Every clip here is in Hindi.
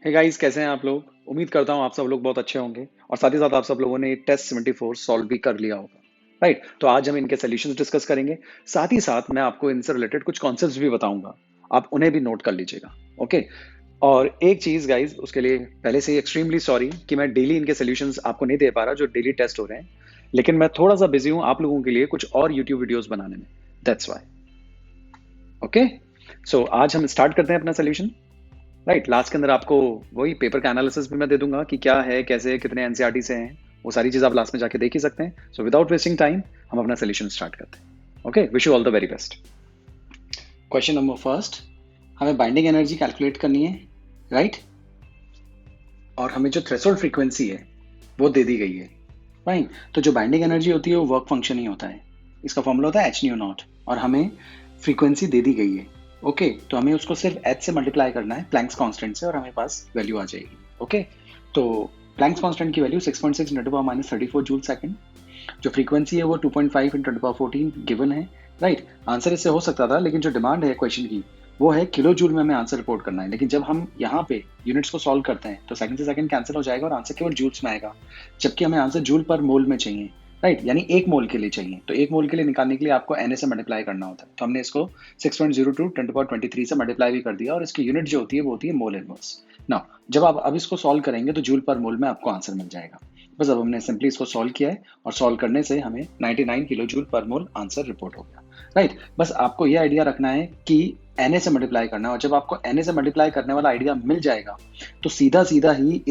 हे गाइस, कैसे हैं आप लोग? उम्मीद करता हूँ आप सब लोग बहुत अच्छे होंगे और साथ ही साथ आप सब लोगों ने टेस्ट 74 सॉल्व भी कर लिया होगा। राइट, तो आज हम इनके सॉल्यूशंस डिस्कस करेंगे। साथ ही साथ मैं आपको इनसे रिलेटेड कुछ कॉन्सेप्ट्स भी बताऊंगा, आप उन्हें भी नोट कर लीजिएगा। ओके। और एक चीज गाइस, उसके लिए पहले से ही एक्सट्रीमली सॉरी कि मैं डेली इनके सॉल्यूशंस आपको नहीं दे पा रहा जो डेली टेस्ट हो रहे हैं, लेकिन मैं थोड़ा सा बिजी हूँ आप लोगों के लिए कुछ और यूट्यूब वीडियोस बनाने में। That's why. ओके, सो आज हम स्टार्ट करते हैं अपना सोल्यूशन। राइट, लास्ट के अंदर आपको वही पेपर का एनालिसिस भी मैं दे दूंगा कि क्या है, कैसे है, कितने एनसीईआरटी से हैं। वो सारी चीज आप लास्ट में जाके देख ही सकते हैं। सो विदाउट वेस्टिंग टाइम हम अपना सोल्यूशन स्टार्ट करते हैं। Okay, wish you all the very best. Question number first, हमें बाइंडिंग एनर्जी कैलकुलेट करनी है। राइट, और हमें जो थ्रेशोल्ड फ्रीक्वेंसी है वो दे दी गई है। फाइन, तो जो बाइंडिंग एनर्जी होती है वो वर्क फंक्शन ही होता है। इसका फॉर्मूला होता है एच न्यू नॉट, और हमें फ्रीक्वेंसी दे दी गई है। ओके, तो हमें उसको सिर्फ एच से मल्टीप्लाई करना है प्लैंक्स कांस्टेंट से, और हमें पास वैल्यू आ जाएगी। ओके, तो प्लैंक्स कांस्टेंट की वैल्यू 6.6 × 10⁻34 जूल सेकंड। जो फ्रीक्वेंसी है वो 2.5 × 10⁻14 गिवन है। राइट, आंसर इससे हो सकता था, लेकिन जो डिमांड है क्वेश्चन की वो है किलो जूल में हमें आंसर रिपोर्ट करना है। लेकिन जब हम यहाँ पे यूनिट्स को सॉल्व करते हैं तो सेकंड से सेकंड कैंसिल हो जाएगा और आंसर केवल जूल्स में आएगा, जबकि हमें आंसर जूल पर मोल में चाहिए। राइट, यानी एक मोल के लिए चाहिए। तो एक मोल के लिए निकालने के लिए आपको Na से मल्टीप्लाई करना होता है। तो हमने इसको 6.02 × 10⁻23 से मल्टीप्लाई भी कर दिया, और इसकी यूनिट जो होती है वो होती है मोल इनवर्स। नाउ जब आप अब इसको सॉल्व करेंगे तो जूल पर मोल में आपको आंसर मिल जाएगा। बस अब हमने सिंपली इसको सॉल्व किया है, और सॉल्व करने से हमें 99 किलो जूल पर मोल आंसर रिपोर्ट हो गया। राइट, बस आपको यह आइडिया रखना है कि Na से मल्टीप्लाई करना है, और जब आपको Na से मल्टीप्लाई करने वाला आइडिया मिल जाएगा तो सीधा सीधा ही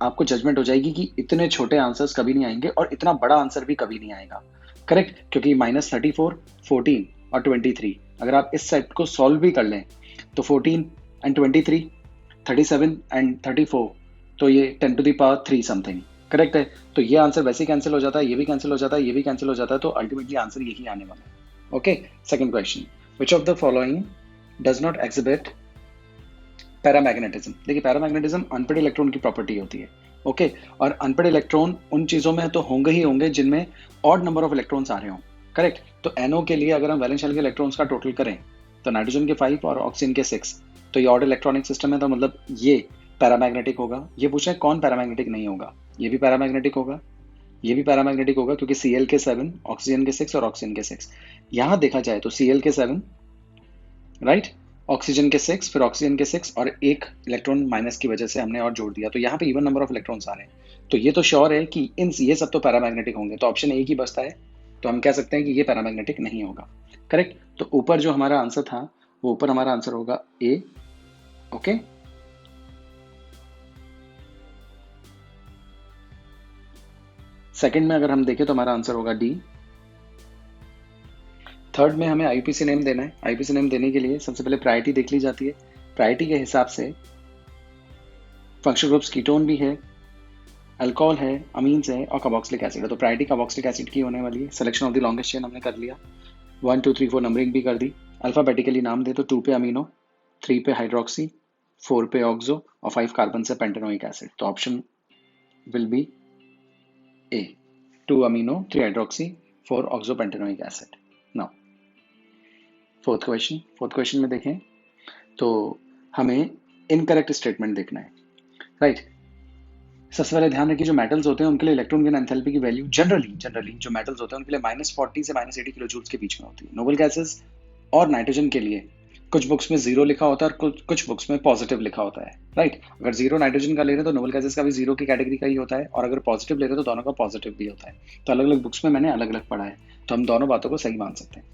आपको जजमेंट हो जाएगी कि इतने छोटे आंसर्स कभी नहीं आएंगे और इतना बड़ा आंसर भी कभी नहीं आएगा। करेक्ट, क्योंकि -34, 14 और 23, अगर आप इस सेट को सॉल्व भी कर लें तो 14 एंड 23, 37 एंड 34, तो ये 10⁻³ समथिंग करेक्ट है। तो ये आंसर वैसे ही कैंसिल हो जाता है, ये भी कैंसिल हो जाता है, ये भी कैंसिल हो जाता है, तो अल्टीमेटली आंसर यही आने वाला है। Okay, second question, which of the following does not exhibit paramagnetism. देखिए, पैरामैग्नेटिज्म अनपेड इलेक्ट्रॉन की प्रॉपर्टी होती है। ओके, और अनपेड इलेक्ट्रॉन उन चीजों में तो होंगे ही होंगे जिनमें ऑड नंबर ऑफ इलेक्ट्रॉन्स आ रहे हों। करेक्ट, तो NO के लिए अगर हम वैलेंस शेल के इलेक्ट्रॉन्स का टोटल करें तो नाइट्रोजन के 5 और ऑक्सीजन के 6, तो ये ऑड इलेक्ट्रॉनिक सिस्टम है, तो मतलब ये पैरामैग्नेटिक होगा। ये पूछा है कौन पैरामैग्नेटिक नहीं होगा। ये भी पैरामैग्नेटिक होगा, ये भी पैरामैग्नेटिक होगा, क्योंकि Cl के 7, ऑक्सीजन के 6 और ऑक्सीजन के 6। यहां देखा जाए तो Cl के 7, राइट, ऑक्सीजन के 6, फिर ऑक्सीजन के 6 और एक इलेक्ट्रॉन माइनस की वजह से हमने और जोड़ दिया, तो यहाँ पे इवन नंबर ऑफ इलेक्ट्रॉन्स आ रहे हैं। तो ये तो श्योर है कि ये सब तो पैरामैग्नेटिक होंगे, तो ऑप्शन ए ही बचता है। तो हम कह सकते हैं कि ये पैरामैग्नेटिक नहीं होगा। करेक्ट, तो ऊपर जो हमारा आंसर था वो ऊपर हमारा आंसर होगा ए। ओके, सेकंड में अगर हम देखें तो हमारा आंसर होगा डी। थर्ड में हमें आईपीसी नेम देना है। आईपीसी नेम देने के लिए सबसे पहले प्रायोरिटी देख ली जाती है। प्रायोरिटी के हिसाब से फंक्शनल ग्रुप्स कीटोन भी है, अल्कोहल है, अमीन्स है और कार्बोक्सिलिक एसिड है। तो प्रायोरिटी कार्बोक्सिलिक एसिड की होने वाली है। Selection of the longest chain हमने कर लिया, 1 2 3 4 नंबरिंग भी कर दी। अल्फाबेटिकली नाम दे तो 2 पे अमीनो, 3 पे हाइड्रोक्सी, 4 पे ऑक्सो और 5 कार्बन से पेंटेनोइक एसिड। तो option will B A, 2 amino, 3 hydroxy, 4 oxo pentanoic acid. Now fourth question में देखें तो हमें इनकरेक्ट स्टेटमेंट देखना है। राइट, सबसे पहले ध्यान रखिए जो मेटल्स होते हैं उनके लिए इलेक्ट्रॉन गेन एंथैल्पी की वैल्यू जनरली जो मेटल्स होते हैं उनके लिए -40 से -80 किलो जूल्स के बीच में होती है। नोबल गैसेस और नाइट्रोजन के लिए कुछ बुक्स में 0 लिखा होता है और कुछ बुक्स में पॉजिटिव लिखा होता है। राइट, अगर 0 नाइट्रोजन का ले रहे हैं तो नोबल गैसेस का भी 0 की कैटेगरी का ही होता है, और अगर पॉजिटिव ले रहे हैं तो दोनों का पॉजिटिव भी होता है। तो अलग अलग बुक्स में मैंने अलग अलग पढ़ा है, तो हम दोनों बातों को सही मान सकते हैं।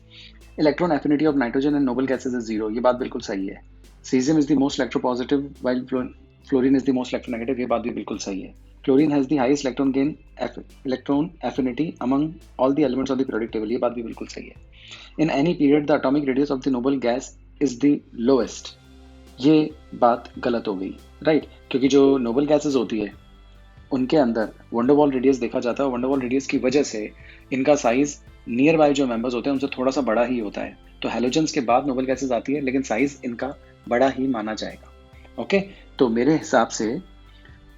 Electron affinity of nitrogen and noble gases is 0, ये बात बिल्कुल सही है। Caesium is the most electropositive while fluorine is the most electronegative, ये बात भी बिल्कुल सही है। Chlorine has the highest electron affinity among all the elements of the periodic table, ये बात भी बिल्कुल सही है। In any period the atomic radius of the noble gas is the lowest, ये बात गलत हो गई। राइट, क्योंकि जो नोबल गैसेस होती है उनके अंदर वंडरवॉल रेडियस देखा जाता है, और वंडरवॉल रेडियस की वजह से इनका साइज नियर बाय जो मेंबर्स होते हैं उनसे थोड़ा सा बड़ा ही होता है। तो हेलोजेंस के बाद नोबल गैसेस आती है, लेकिन साइज इनका बड़ा ही माना जाएगा। ओके, तो मेरे हिसाब से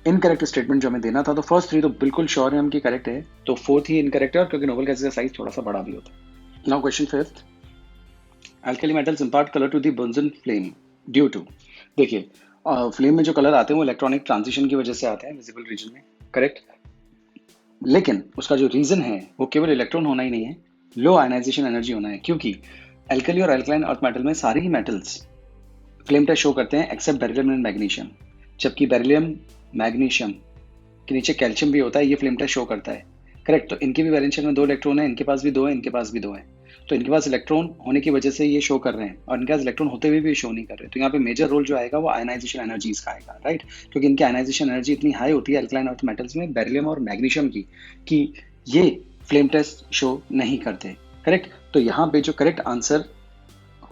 इनकरेक्ट स्टेटमेंट जो हमें देना था, तो फर्स्ट 3 तो बिल्कुल श्योर है हम कि करेक्ट है, तो फोर्थ ही इनकरेक्ट है, क्योंकि नोबल गैसेस का साइज थोड़ा सा बड़ा भी होता है। Now question fifth, alkali metals impart colour to the Bunsen flame due to. देखिए, फ्लेम में जो कलर आते हैं वो इलेक्ट्रॉनिक ट्रांजिशन की वजह से आते हैं विजिबल रीजन में, करेक्ट। लेकिन उसका जो रीजन है वो केवल इलेक्ट्रॉन होना ही नहीं है, लो आयनाइजेशन एनर्जी होना है, क्योंकि एल्कली और अल्कलाइन अर्थ मेटल में सारे ही मेटल्स फ्लेम टेस्ट शो करते हैं एक्सेप्ट बेरिलियम एंड मैग्नीशियम। जबकि बेरिलियम, मैग्नीशियम के नीचे कैल्शियम भी होता है, ये फ्लेम टेस्ट शो करता है, करेक्ट। तो इनके भी वैलेंस शेल में 2 इलेक्ट्रॉन है, इनके पास भी 2 है, इनके पास भी 2 है। तो इनके पास इलेक्ट्रॉन होने की वजह से ये शो कर रहे हैं और इनके पास इलेक्ट्रॉन होते हुए भी शो नहीं कर रहे। तो यहाँ पे मेजर रोल जो आएगा वो आयनाइजेशन एनर्जीज का आएगा, राइट। क्योंकि इनकी आयनाइजेशन एनर्जी इतनी हाई होती है अल्कलाइन अर्थ मेटल्स में, बेरिलियम और मैग्नीशियम की, कि ये फ्लेम टेस्ट शो नहीं करते, करेक्ट। तो यहाँ पे जो करेक्ट आंसर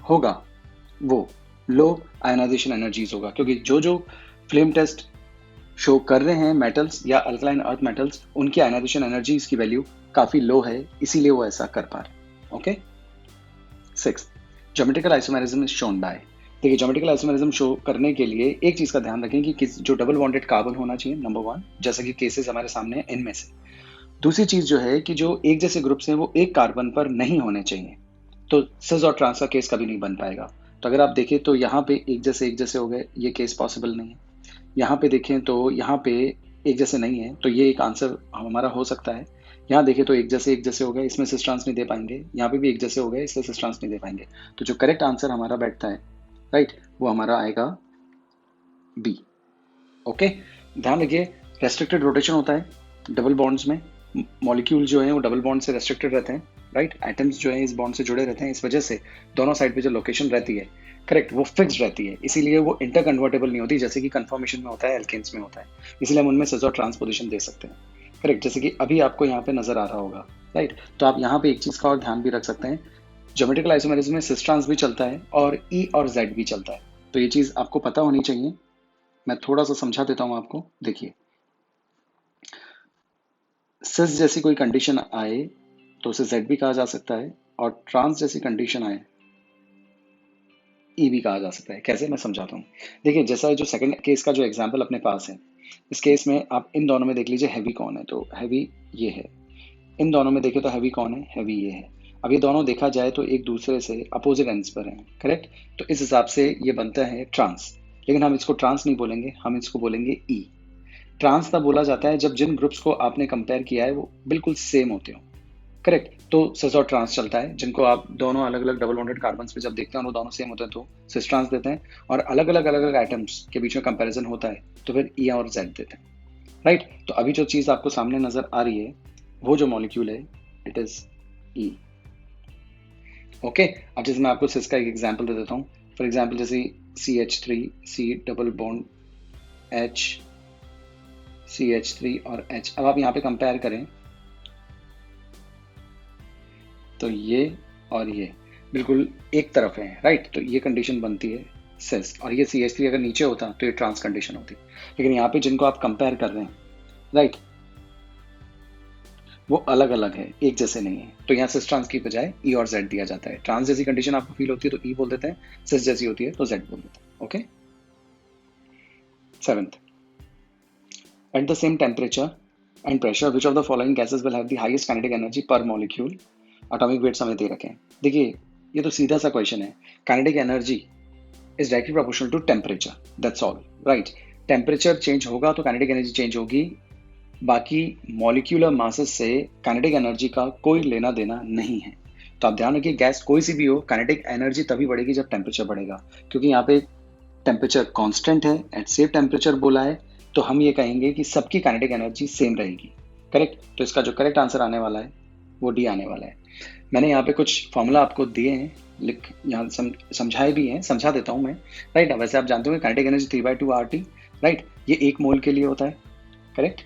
होगा वो लो आयनाइजेशन एनर्जीज होगा, क्योंकि जो जो फ्लेम टेस्ट शो कर रहे हैं मेटल्स या अल्कलाइन अर्थ मेटल्स, उनकी आयनाइजेशन एनर्जीज की वैल्यू काफी लो है, इसीलिए वो ऐसा कर पा रहे। Okay. 6, geometrical isomerism is shown by. देखिए, ज्योमेट्रिकल आइसोमेरिज्म शो करने के लिए एक चीज का ध्यान रखें कि जो डबल बॉन्डेड कार्बन होना चाहिए, नंबर 1, जैसा कि केसेस हमारे सामने है इनमें से। दूसरी चीज जो है कि जो एक जैसे ग्रुप्स हैं वो एक कार्बन पर नहीं होने चाहिए, तो सिस और ट्रांस का केस कभी नहीं बन पाएगा। तो अगर आप देखें तो यहाँ पे एक जैसे हो गए, ये केस पॉसिबल नहीं है। यहाँ पे देखें तो यहाँ पे एक जैसे नहीं है, तो ये एक आंसर हमारा हो सकता है। यहाँ देखें तो एक जैसे हो गए, इसमें सिस ट्रांस नहीं दे पाएंगे। यहाँ पे भी एक जैसे हो गए, इसलिए सिस ट्रांस नहीं दे पाएंगे। तो जो करेक्ट आंसर हमारा बैठता है, राइट, वो हमारा आएगा बी। ओके। ध्यान रखिए, रेस्ट्रिक्टेड रोटेशन होता है डबल बॉन्ड्स में, मॉलिक्यूल जो है वो डबल बॉन्ड से रेस्ट्रिक्टेड रहते हैं, राइट। एटम्स जो है इस बॉन्ड से जुड़े रहते हैं, इस वजह से दोनों साइड पे जो लोकेशन रहती है, करेक्ट, वो फिक्स्ड रहती है, इसीलिए वो इंटर कन्वर्टेबल नहीं होती, जैसे कि कन्फर्मेशन में होता है, एल्केन्स में होता है। इसलिए हम उनमें सिस और ट्रांस पोजिशन दे सकते हैं, करेक्ट, जैसे कि अभी आपको यहाँ पे नजर आ रहा होगा, राइट। तो आप यहाँ पे एक चीज का और ध्यान भी रख सकते हैं, ज्योमेट्रिकल आइसोमेरिज्म में सिस ट्रांस भी चलता है और ई और जेड भी चलता है, तो ये चीज आपको पता होनी चाहिए। मैं थोड़ा सा समझा देता हूं आपको। देखिए, सिस जैसी कोई कंडीशन आए तो उसे जेड भी कहा जा सकता है, और ट्रांस जैसी कंडीशन आए ई भी कहा जा सकता है। कैसे, मैं समझाता हूँ। देखिए, जैसा जो सेकंड केस का जो एग्जांपल अपने पास है, इस केस में आप इन दोनों में देख लीजिए हैवी कौन है, तो हैवी ये है। इन दोनों में देखें तो हैवी कौन है, हैवी ये है। अब ये दोनों देखा जाए तो एक दूसरे से अपोजिट एंड्स पर हैं, करेक्ट। तो इस हिसाब से ये बनता है ट्रांस, लेकिन हम इसको ट्रांस नहीं बोलेंगे, हम इसको बोलेंगे ई। ट्रांस तब बोला जाता है जब जिन ग्रुप्स को आपने कंपेयर किया है वो बिल्कुल सेम होते हो, करेक्ट। तो सिस और ट्रांस चलता है, जिनको आप दोनों अलग अलग डबल बॉन्डेड कार्बन पे जब देखते हैं वो दोनों सेम होते हैं तो सिस ट्रांस देते हैं, और अलग अलग एटम्स के बीच में कंपैरिजन होता है तो फिर ई और जेड देते हैं, राइट। तो अभी जो चीज आपको सामने नजर आ रही है वो जो मॉलिक्यूल है, इट इज ई। ओके। अब जैसे मैं आपको सिस का एक एग्जांपल दे देता हूँ। फॉर एग्जांपल जैसे CH3 C double bond H, CH3 और H। अब आप यहाँ पे कंपेयर करें तो ये और ये बिल्कुल एक तरफ है, राइट। तो ये कंडीशन बनती है सिस, और ये CH3 अगर नीचे होता तो ये ट्रांस कंडीशन होती। लेकिन यहाँ पे जिनको आप कंपेयर कर रहे हैं, राइट, वो अलग अलग है, एक जैसे नहीं है। तो यहाँ सिस ट्रांस की बजाय ई और जेड दिया जाता है। ट्रांस जैसी कंडीशन आपको फील होती है तो ई बोल देते हैं, सिस जैसी होती है तो जेड बोल देते हैं। Okay. 7th, at the same temperature and pressure which of the following gases will have the highest kinetic energy per molecule? Atomic weights हमें दे रखे हैं। देखिए, ये तो सीधा सा क्वेश्चन है। Kinetic energy is directly proportional to temperature, that's all, right. Temperature change होगा तो काइनेटिक एनर्जी चेंज होगी, बाकी मॉलिक्यूलर मासेस से काइनेटिक एनर्जी का कोई लेना देना नहीं है। तो आप ध्यान रखिए, गैस कोई सी भी हो, काइनेटिक एनर्जी तभी बढ़ेगी जब टेम्परेचर बढ़ेगा, क्योंकि यहाँ पे टेम्परेचर कांस्टेंट है, एट सेम टेम्परेचर बोला है, तो हम ये कहेंगे कि सबकी काइनेटिक एनर्जी सेम रहेगी, करेक्ट। तो इसका जो करेक्ट आंसर आने वाला है वो डी आने वाला है। मैंने यहाँ पे कुछ फॉर्मूला आपको दिए हैं, लिख यहाँ समझाए भी हैं, समझा देता हूँ मैं, राइट। वैसे आप जानते हो काइनेटिक एनर्जी 3/2 RT, राइट। ये एक मोल के लिए होता है, करेक्ट।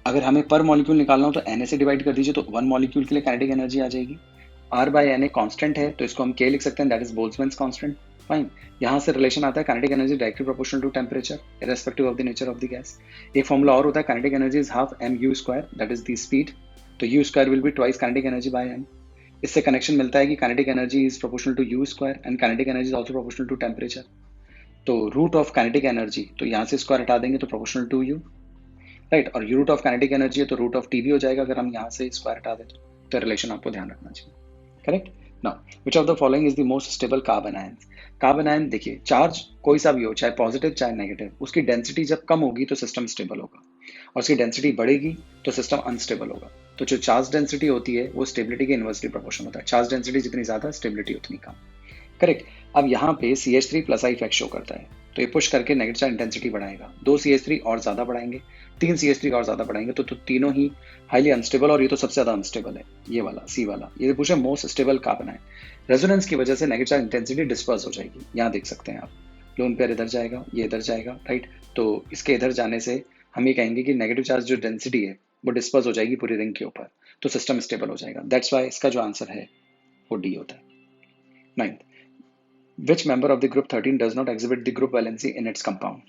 अगर हमें पर मॉलिक्यूल निकालना हो तो Na से डिवाइड कर दीजिए, तो 1 मॉलिक्यूल के लिए काइनेटिक एनर्जी आ जाएगी। R/Na कांस्टेंट है तो इसको हम K लिख सकते हैं, that is Boltzmann's constant, fine. यहाँ से रिलेशन आता है kinetic energy directly proportional to temperature irrespective of the nature of the gas. एक फॉर्मूला और होता है, kinetic energy is half mu², that is the speed, तो u² will be twice kinetic energy by m। इससे कनेक्शन मिलता है कि kinetic energy is proportional to u² and kinetic energy is also proportional to temperature. तो रूट ऑफ काइनेटिक एनर्जी, तो यहाँ से स्क्वायर हटा देंगे तो प्रोपोर्शनल टू u, राइट। और रूट ऑफ काइनेटिक एनर्जी है तो रूट ऑफ टी भी हो जाएगा अगर हम यहाँ से स्क्वायर हटा दें तो रिलेशन आपको ध्यान रखना चाहिए, correct. Now which of the following is the most stable carbon ion? Carbon ion देखिए, चार्ज कोई सा भी हो, चाहे पॉजिटिव चाहे नेगेटिव, उसकी डेंसिटी जब कम होगी तो सिस्टम स्टेबल होगा, और उसकी डेंसिटी बढ़ेगी तो सिस्टम अनस्टेबल होगा। तो जो चार्ज डेंसिटी होती है वो स्टेबिलिटी के इन्वर्सली प्रोपोर्शन होता है। चार्ज डेंसिटी जितनी ज्यादा, स्टेबिलिटी उतनी कम। करेक्ट। अब यहाँ पे CH3 plus I effect show करता है, तो ये पुश करके नेगेटिव चार्ज इंटेंसिटी बढ़ाएगा। 2 CH3 और ज्यादा बढ़ाएंगे, 3 CH3 और ज्यादा बढ़ाएंगे, तो तीनों ही हाईली अनस्टेबल, और ये तो सबसे ज्यादा अनस्टेबल है, ये वाला सी वाला। ये पूछे मोस्ट स्टेबल कार्बन है। रेजोनेंस की वजह से नेगेटिव चार्ज इंटेंसिटी डिस्पर्स हो जाएगी। यहाँ देख सकते हैं आप, लोन पेयर इधर जाएगा, ये इधर जाएगा, राइट। तो इसके इधर जाने से हम ये कहेंगे कि नेगेटिव चार्ज जो डेंसिटी है वो डिस्पर्स हो जाएगी पूरी रिंग के ऊपर, तो सिस्टम स्टेबल हो जाएगा। दैट्स वाई इसका जो आंसर है वो डी होता है। 9th, which member of the group 13 does not exhibit the group valency in its compound?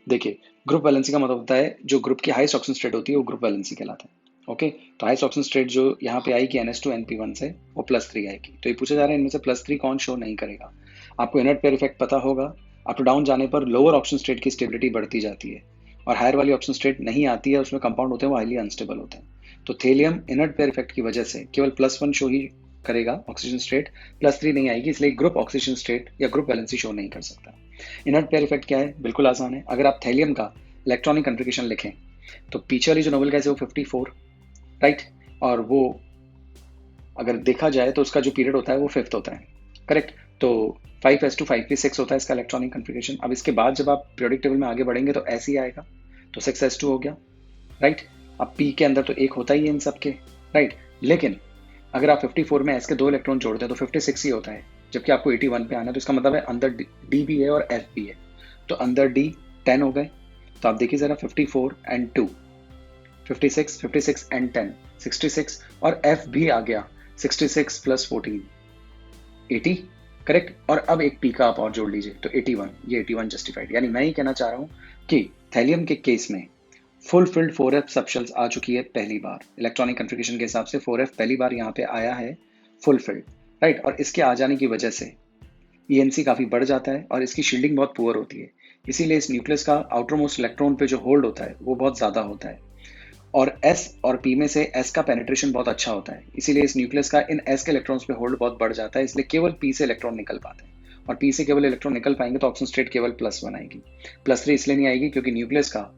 देखिए, ग्रुप वैलेंसी का मतलब होता है जो ग्रुप की हाईएस्ट ऑक्सीजन स्टेट होती है वो ग्रुप वैलेंसी कहलाता है। ओके, तो हाईएस्ट ऑक्सीजन स्टेट जो यहाँ पे आएगी NH2NP1 से, वो +3 आएगी। तो ये पूछा जा रहा है इनमें से +3 कौन शो नहीं करेगा। आपको इनर्ट पेयर इफेक्ट पता होगा, अप टू डाउन जाने पर लोअर ऑक्सीजन स्टेट की स्टेबिलिटी बढ़ती जाती है, और हायर वाली ऑक्सीजन स्टेट नहीं आती है, उसमें कंपाउंड होते हैं वो हाईली अनस्टेबल होते हैं। तो थेलियम इनर्ट पेयर इफेक्ट की वजह से केवल +1 शो ही करेगा ऑक्सीजन स्टेट, +3 नहीं आएगी, इसलिए ग्रुप ऑक्सीजन स्टेट या ग्रुप वैलेंसी शो नहीं कर सकता। इनर्ट पेयर इफेक्ट क्या है? बिल्कुल आसान है। अगर आप थैलियम का इलेक्ट्रॉनिक कन्फिगरेशन लिखें तो पीछे वाली जो नोबेल गैस है वो 54, राइट, और वो अगर देखा जाए तो उसका जो पीरियड होता है वो 5th होता है, करेक्ट। तो 5s2 5p6 होता है इसका इलेक्ट्रॉनिक कन्फिगरेशन। अब इसके बाद जब आप पीरियोडिक टेबल में आगे बढ़ेंगे तो ऐसे ही आएगा, तो 6s2 हो गया, राइट। अब p के अंदर तो एक होता ही है इन सबके, राइट। लेकिन अगर आप 54 में s के 2 इलेक्ट्रॉन जोड़ते हैं तो 56 ही होता है, जबकि आपको 81 पे आना है, तो इसका मतलब है अंदर d भी है और f भी है। तो अंदर d 10 हो गए। तो आप देखिए जरा, 54 एंड 2, 56, 56 एंड 10, 66, और f भी आ गया, 66 + 14, 80, करेक्ट। और अब एक p का आप और जोड़ लीजिए तो 81, ये 81 जस्टिफाइड। यानी मैं ये कहना चाह रहा हूँ कि थैलियम के केस में फुलफिल्ड 4f सबशेल्स आ चुकी है पहली बार। इलेक्ट्रॉनिक कन्फिगरेशन के हिसाब से 4f पहली बार यहाँ पे आया है फुलफिल्ड, राइट। और इसके आ जाने की वजह से ENC काफी बढ़ जाता है और इसकी शील्डिंग बहुत पुअर होती है, इसीलिए इस न्यूक्लियस का आउटर मोस्ट इलेक्ट्रॉन पे जो होल्ड होता है वो बहुत ज्यादा होता है, और S और P में से S का पेनिट्रेशन बहुत अच्छा होता है, इसीलिए इस न्यूक्लियस का इन S के इलेक्ट्रॉन्स पे होल्ड बहुत बढ़ जाता है, इसलिए केवल P से इलेक्ट्रॉन निकल पाते हैं, और P से केवल इलेक्ट्रॉन निकल पाएंगे तो ऑक्सीजन स्टेट केवल +1 आएगी। +3 इसलिए नहीं आएगी क्योंकि न्यूक्लियस का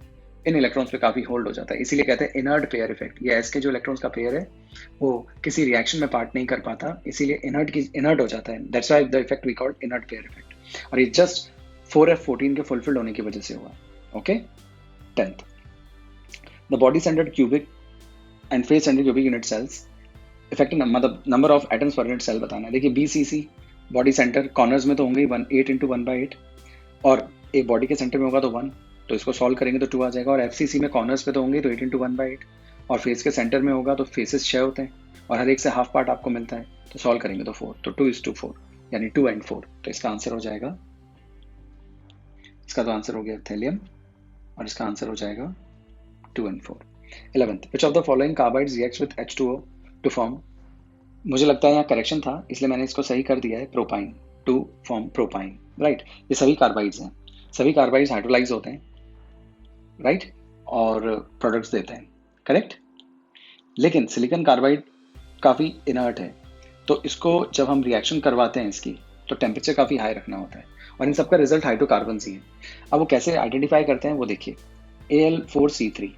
इन इलेक्ट्रॉन्स पे काफी होल्ड हो जाता है, इसीलिए कहते हैं इनर्ट पेयर इफेक्ट। ये S के जो इलेक्ट्रॉन्स का पेयर है वो किसी रिएक्शन में पार्ट नहीं कर पाता, इसीलिए इनर्ट हो जाता है। That's why the effect we called inert pair effect, और ये जस्ट 4f14 के फुलफिल्ड होने की वजह से हुआ। Okay, 10th, the body centred cubic and face centred cubic unit cells effective मतलब number of atoms per unit cell बताना है। देखिए BCC बॉडी सेंटर कॉर्नर्स में तो होंगे ही 8 × 1/8, और एक बॉडी के सेंटर में होगा तो 1, तो इसको सॉल्व करेंगे तो 2 आ जाएगा। और FCC में कॉर्नर्स पे तो होंगे तो 8 × 1/8, और फेस के सेंटर में होगा तो फेसेस 6 होते हैं और हर एक से हाफ पार्ट आपको मिलता है, तो सॉल्व करेंगे तो 4, तो 2:4, यानी 2 and 4। तो इसका आंसर हो जाएगा, इसका तो आंसर हो गया थैलियम, और इसका आंसर हो जाएगा 2 and 4। 11th, which of the following carbides reacts with H2O to form, मुझे लगता है यहाँ करेक्शन था इसलिए मैंने इसको सही कर दिया है, propyne to form propyne, right. ये सभी कार्बाइड्स हैं, सभी कार्बाइड्स हाइड्रोलाइज होते हैं, राइट, और प्रोडक्ट्स देते हैं, करेक्ट। लेकिन सिलिकॉन कार्बाइड काफी इनर्ट है, तो इसको जब हम रिएक्शन करवाते हैं इसकी, तो टेम्परेचर काफी हाई रखना होता है, और इन सबका रिजल्ट हाइड्रोकार्बन्स ही है। अब वो कैसे आइडेंटिफाई करते हैं वो देखिए, Al4C3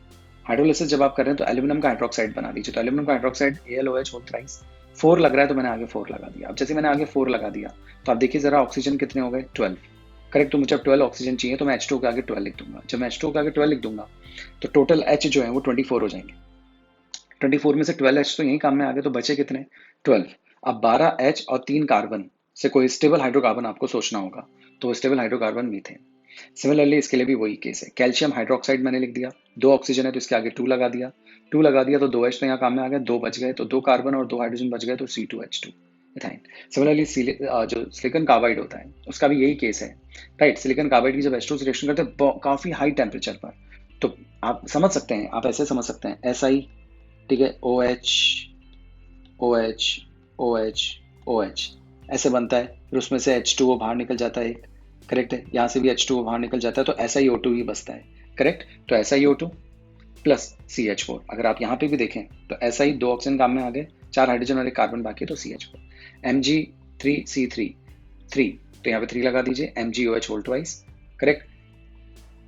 हाइड्रोलिसिस जब आप कर रहे हैं तो एल्यूमिनियम का हाइड्रोक्साइड बना दीजिए, तो एल्यूमिनियम का हाइड्रोक्साइड AlOH होल थ्राइस, 4 लग रहा है तो मैंने आगे 4 लगा दिया। अब जैसे मैंने आगे 4 लगा दिया तो आप देखिए जरा ऑक्सीजन कितने हो गए, 12, करेक्ट। तो मुझे अब 12 ऑक्सीजन चाहिए तो मैं H2 के आगे 12 लिख दूंगा। जब मैं H2 के आगे 12 लिख दूंगा तो टोटल H जो है वो 24 हो जाएंगे। 24 में से 12H तो यही काम में आ गए, तो बचे कितने, 12। अब 12H और 3 कार्बन से कोई स्टेबल हाइड्रोकार्बन आपको सोचना होगा, तो वो स्टेबल हाइड्रोकार्बन मीथेन। सिमिलरली इसके लिए भी वही केस है, कैल्शियम हाइड्रोक्साइड मैंने लिख दिया, 2 ऑक्सीजन है तो इसके आगे 2 लगा दिया, 2 लगा दिया तो 2H तो यहाँ काम में आ गया, 2 बच गए तो 2 कार्बन और 2 हाइड्रोजन बच गए तो C2H2 इथाइन। सिमिलरली जो सिलिकॉन कार्बाइड होता है उसका भी यही केस है, राइट। सिलिकॉन कार्बाइड की जब H2 से रिएक्शन करते हैं काफी हाई टेम्परेचर पर, तो आप समझ सकते हैं, आप ऐसे समझ सकते हैं Si, ठीक है, OH OH OH OH ऐसे बनता है, फिर उसमें से H2O बाहर निकल जाता है, करेक्ट है, यहाँ से भी H2O बाहर निकल जाता है तो SiO2 ही बचता है, करेक्ट। तो SiO2 प्लस CH4, अगर आप यहाँ पे भी देखें तो Si 2 ऑक्सीजन काम में आ गए, 4 हाइड्रोजन और 1 कार्बन बाकी है तो CH4। Mg3C3 3, तो यहाँ पे 3 लगा दीजिए, MgOH whole twice, correct.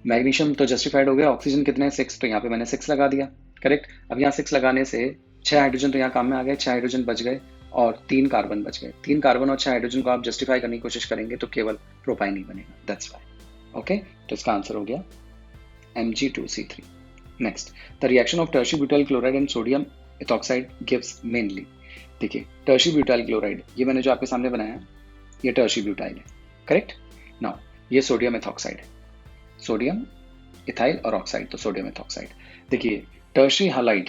Magnesium तो जस्टिफाइड हो गया, ऑक्सीजन कितने हैं 6, तो यहाँ पे मैंने 6 लगा दिया, करेक्ट। अब यहाँ 6 लगाने से 6 हाइड्रोजन तो यहाँ काम में आ गए, 6 हाइड्रोजन बच गए और 3 कार्बन बच गए। 3 कार्बन और 6 हाइड्रोजन को आप जस्टिफाई करने की कोशिश करेंगे तो केवल प्रोपाइन ही बनेगा, दैट्स वाई। ओके, तो इसका आंसर हो गया Mg2C3। Next, the reaction of tertiary butyl chloride and sodium ethoxide gives mainly. देखिए टर्शियरी ब्यूटाइल क्लोराइड, ये मैंने जो आपके सामने बनाया ये टर्शियरी ब्यूटाइल है, करेक्ट। नाउ ये सोडियम इथॉक्साइड है, सोडियम इथाइल और ऑक्साइड, तो सोडियम इथॉक्साइड। देखिए टर्शियरी हैलाइड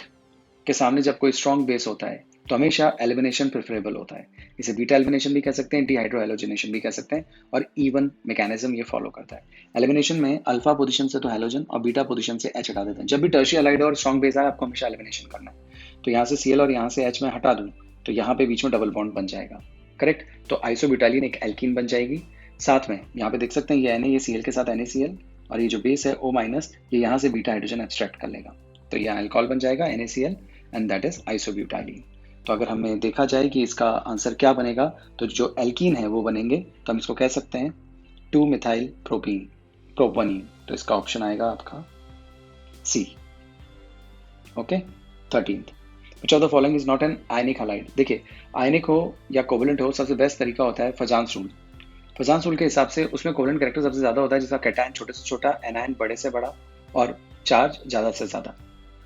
के सामने जब कोई स्ट्रॉन्ग बेस होता है तो हमेशा एलिमिनेशन प्रेफरेबल होता है। इसे बीटा एलिमिनेशन भी कह सकते हैं, डिहाइड्रोहेलोजिनेशन भी कह सकते हैं, और इवन मैकेनिज्म ये फॉलो करता है। एलिमिनेशन में अल्फा पोजीशन से तो हेलोजन और बीटा पोजीशन से एच हटा देते हैं। जब भी टर्शियरी हैलाइड और स्ट्रॉन्ग बेस आए आपको हमेशा एलिमिनेशन करना है। तो यहाँ से Cl और यहाँ से H में हटा दूं तो यहाँ पे बीच में डबल बॉन्ड बन जाएगा, करेक्ट। तो आइसोब्यूटाइलिन एक एल्कीन बन जाएगी। साथ में यहाँ पे देख सकते हैं ये Na, ये Cl के साथ NaCl, और ये जो बेस है O-, ये यहाँ से बीटा हाइड्रोजन एब्स्ट्रैक्ट कर लेगा, तो ये अल्कोहल बन जाएगा NaCl, एंड दैट इज आइसोब्यूटाइलिन। तो अगर हमें देखा जाए कि इसका आंसर क्या बनेगा, तो जो एल्कीन है वो बनेंगे, तो हम इसको कह सकते हैं 2-मिथाइल प्रोपनीन, तो इसका ऑप्शन आएगा आपका C. Okay, 13th, which of the following is not an ionic halide. देखिए आयनिक हो या कोवलेंट हो, सबसे बेस्ट तरीका होता है फजांस रूल। फजांस रूल के हिसाब से उसमें कोवलेंट कैरेक्टर सबसे ज्यादा होता है, जिसका कैटायन छोटे से छोटा, एनायन बड़े से बड़ा, और चार्ज ज्यादा से ज्यादा।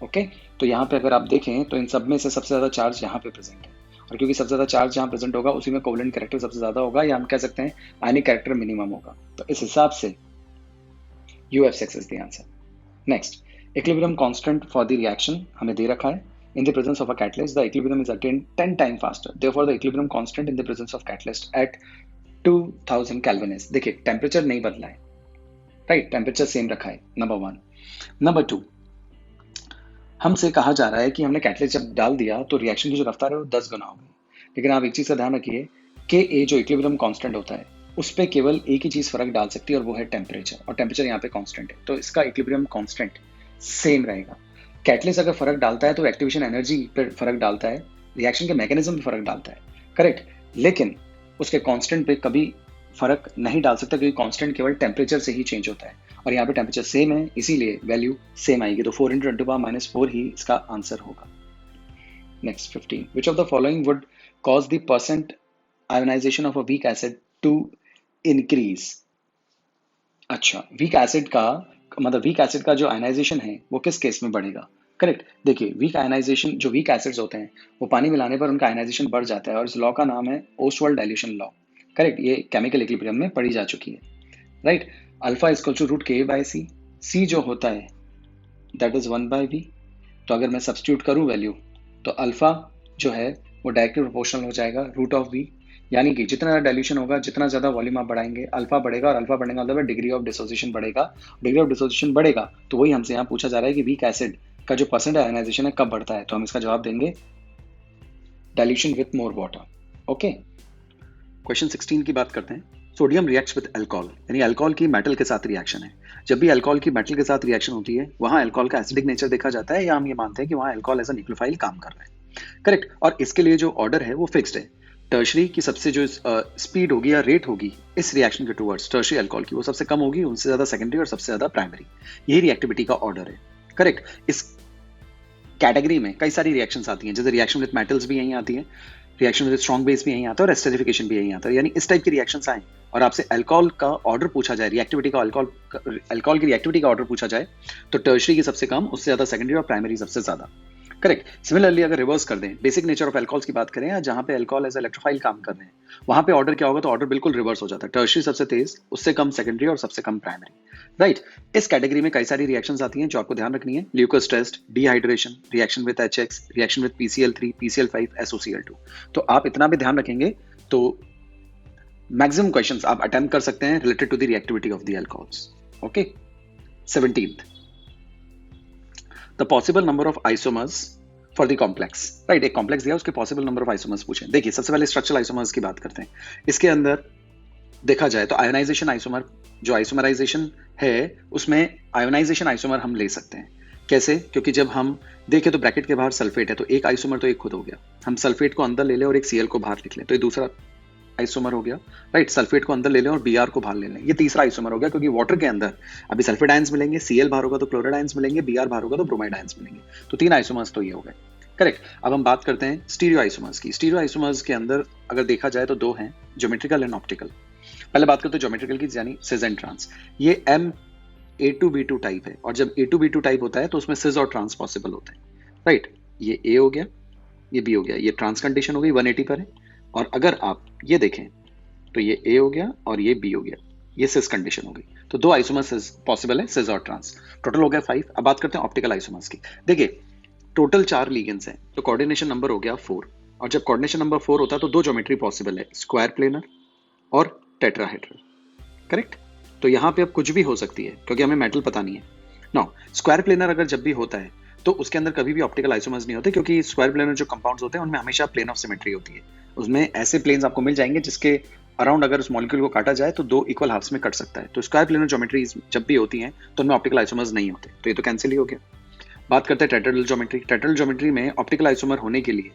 ओके, तो यहाँ पे अगर आप देखें तो इन सब में से सबसे ज्यादा चार्ज यहाँ पे प्रेजेंट है, और क्योंकि सबसे ज्यादा चार्ज जहाँ प्रेजेंट होगा उसी में कोवलेंट कैरेक्टर सबसे ज्यादा होगा, या हम कह सकते हैं आयनिक कैरेक्टर मिनिमम होगा। तो इस हिसाब से UF6 is the answer. Next, equilibrium constant for the reaction हमें दे रखा है। In the presence of a catalyst, the equilibrium is attained 10 times faster. Therefore, the equilibrium constant in the presence of catalyst at 2000 Kelvin is। देखिए टेम्परेचर नहीं बदला है, राइट, टेम्परेचर सेम रखा है, नंबर 1। नंबर 2, हमसे कहा जा रहा है कि हमने कैटलिस्ट जब डाल दिया तो रिएक्शन की जो रफ्तार है वो 10 गुना हो गई। लेकिन आप एक चीज का ध्यान रखिए कि ए जो इक्विलिब्रियम कांस्टेंट होता है उस पर केवल एक ही चीज फर्क डाल सकती है, और वो है टेम्परेचर, और टेम्परेचर यहाँ पे कांस्टेंट है, तो इसका इक्विलिब्रियम कांस्टेंट सेम रहेगा। कैटलिस्ट अगर फर्क डालता है तो एक्टिवेशन एनर्जी पर फर्क डालता है, रिएक्शन के मैकेनिज्म पे फर्क डालता है, करेक्ट, लेकिन उसके कांस्टेंट पे कभी फर्क नहीं डाल सकता, क्योंकि कांस्टेंट केवल टेम्परेचर से ही चेंज होता है, और यहाँ पे टेम्परेचर सेम है, इसीलिए वैल्यू सेम आएगी, तो 4 × 10⁻⁴ ही इसका आंसर होगा। Next 15, which of the following would cause the percent ionization of a weak acid to increase. अच्छा, वीक एसिड का जो आयनाइजेशन है वो किस केस में बढ़ेगा, करेक्ट। देखिए वीक आयनाइजेशन, जो वीक एसिड्स होते हैं वो पानी मिलाने पर उनका आयनाइजेशन बढ़ जाता है, और इस लॉ का नाम है ओस्वाल्ड डाइल्यूशन लॉ, करेक्ट। ये केमिकल इक्विलिब्रियम में पढ़ी जा चुकी है, right. Alpha is equal to √K/C, C जो होता है दैट इज 1/V। तो अगर मैं सब्स्टिट्यूट करूं वैल्यू, तो अल्फा जो है वो डायरेक्टली प्रोपोर्शनल हो जाएगा √V, यानी कि जितना ज़्यादा डाइल्यूशन होगा, जितना ज़्यादा वॉल्यूम आप बढ़ाएंगे, अल्फा बढ़ेगा, और अल्फा बढ़ने का मतलब डिग्री ऑफ डिसोसिएशन बढ़ेगा। डिग्री ऑफ डिसोसिएशन बढ़ेगा तो वही हमसे यहाँ पूछा जा रहा है कि वीक एसिड का जो परसेंट आयनाइजेशन है कब बढ़ता है, तो हम इसका जवाब देंगे dilution with more water. Okay, question 16 की बात करते हैं। सोडियम रिएक्ट्स विद अल्कोहल, यानी अल्कोहल की मेटल के साथ रिएक्शन है। जब भी अल्कोहल की मेटल के साथ रिएक्शन होती है वहां अल्कोहल का एसिडिक नेचर देखा जाता है, या हम ये मानते हैं कि वहां अल्कोहल एज अ न्यूक्लियोफाइल काम कर रहा है, करेक्ट। और इसके लिए जो ऑर्डर है वो फिक्स्ड है। टर्शरी की सबसे जो स्पीड होगी या रेट होगी इस रिएक्शन के टुवर्ड्स टर्शरी अल्कोहल की, वो सबसे कम होगी, उनसे ज्यादा सेकेंडरी और सबसे ज्यादा प्राइमरी। यही रिएक्टिविटी का ऑर्डर है, करेक्ट। इस कैटेगरी में कई सारी रिएक्शंस आती हैं, जैसे रिएक्शन विद मेटल्स भी यहीं आती है, रिएक्शन विद स्ट्रॉन्ग बेस भी यहीं आता है, और एस्टरिफिकेशन भी यहीं आता है। यानी इस टाइप की रिएक्शंस आए और आपसे अल्कोहल का ऑर्डर पूछा जाए, रिएक्टिविटी का, अल्कोहल की रिएक्टिविटी का ऑर्डर पूछा जाए, तो टर्शरी की सबसे कम, उससे ज्यादा सेकेंडरी, और प्राइमरी सबसे ज्यादा, करेक्ट। सिमिलरली अगर रिवर्स कर दें, बेसिक नेचर ऑफ अल्कोहल्स की बात करें, या जहां पे अल्कोहल एज इलेक्ट्रोफाइल काम कर रहे हैं, वहां पे ऑर्डर क्या होगा, तो ऑर्डर बिल्कुल रिवर्स हो जाता है। टर्शरी सबसे तेज, उससे कम सेकेंडरी, और सबसे कम प्राइमरी, राइट। इस कैटेगरी में कई सारी रिएक्शंस आती हैं जो आपको ध्यान रखनी है। Lucas test, dehydration, reaction with HX, reaction with PCl3, PCl5, SOCl2। तो आप इतना भी ध्यान रखेंगे तो मैक्सिमम क्वेश्चंस आप अटेम्प्ट कर सकते हैं related to the reactivity of the alcohols. Okay, 17th, the possible number of isomers for the complex, right. एक कॉम्प्लेक्स दिया, उसके पॉसिबल नंबर ऑफ आइसोमर्स पूछे। देखिए सबसे पहले स्ट्रक्चरल आइसोमर्स की बात करते हैं। इसके अंदर देखा जाए तो आयोनाइजेशन आइसोमर, जो आइसोमराइजेशन है उसमें आयोनाइजेशन आइसोमर हम ले सकते हैं। कैसे? क्योंकि जब हम देखें तो ब्रैकेट के बाहर सल्फेट है, तो एक आइसोमर तो एक खुद हो गया, हम सल्फेट को अंदर ले लें और एक Cl को बाहर लिख लें, तो ये दूसरा आइसोमर हो गया, राइट। सल्फेट को अंदर ले लें और Br को बाहर ले लें, ये तीसरा आइसोमर हो गया, क्योंकि वाटर के अंदर अभी सल्फेट आयंस मिलेंगे, Cl बाहर होगा तो क्लोराइड आयंस मिलेंगे, Br बाहर होगा तो ब्रोमाइड आयंस मिलेंगे। तो 3 आइसोमर्स तो ये हो गए, करेक्ट। अब हम बात करते हैं स्टीरियो आइसोमर्स की। स्टीरियो आइसोमर्स के अंदर अगर देखा जाए तो 2 हैं, ज्योमेट्रिकल एंड ऑप्टिकल। पहले बात करते हैं ज्योमेट्रिकल की, यानी सिस एंड ट्रांस। ये A2B2 टाइप है, और जब A2B2 टाइप होता है तो उसमें सिस और ट्रांस पॉसिबल होते हैं, राइट। ये A हो गया, ये B हो गया, ये ट्रांस कंडीशन हो गई, 180 पर है। और अगर आप ये देखें तो ये A हो गया और ये B हो गया, ये सिस कंडीशन हो गई। तो 2 आइसोमर्स पॉसिबल है, सिस और ट्रांस। टोटल हो गया 5। अब बात करते हैं ऑप्टिकल आइसोमर्स की। देखिए टोटल 4 लिगेंड्स हैं, तो कोऑर्डिनेशन नंबर हो गया 4। और जब कोऑर्डिनेशन नंबर 4 होता है तो 2 ज्योमेट्री पॉसिबल है, स्क्वायर प्लेनर और टेट्राहेड्रल, करेक्ट। तो यहाँ पे अब कुछ भी हो सकती है, क्योंकि हमें मेटल पता नहीं है। नाउ स्क्वायर प्लेनर अगर जब भी होता है तो उसके अंदर कभी भी ऑप्टिकल आइसोमर्स नहीं होते, क्योंकि स्क्वायर प्लेनर जो कंपाउंड्स होते हैं उनमें हमेशा प्लेन ऑफ सिमेट्री होती है। उसमें ऐसे प्लेन्स आपको मिल जाएंगे जिसके अराउंड अगर उस मॉलिक्यूल को काटा जाए तो 2 इक्वल हाफ्स में कट सकता है। तो स्क्वायर प्लेनर ज्योमेट्री जब भी होती हैं तो उनमें ऑप्टिकल आइसोमर्स नहीं होते, तो ये तो कैंसिल ही हो गया। बात करते हैं टेट्राहेड्रल ज्योमेट्री। टेट्राहेड्रल ज्योमेट्री में ऑप्टिकल आइसोमर होने के लिए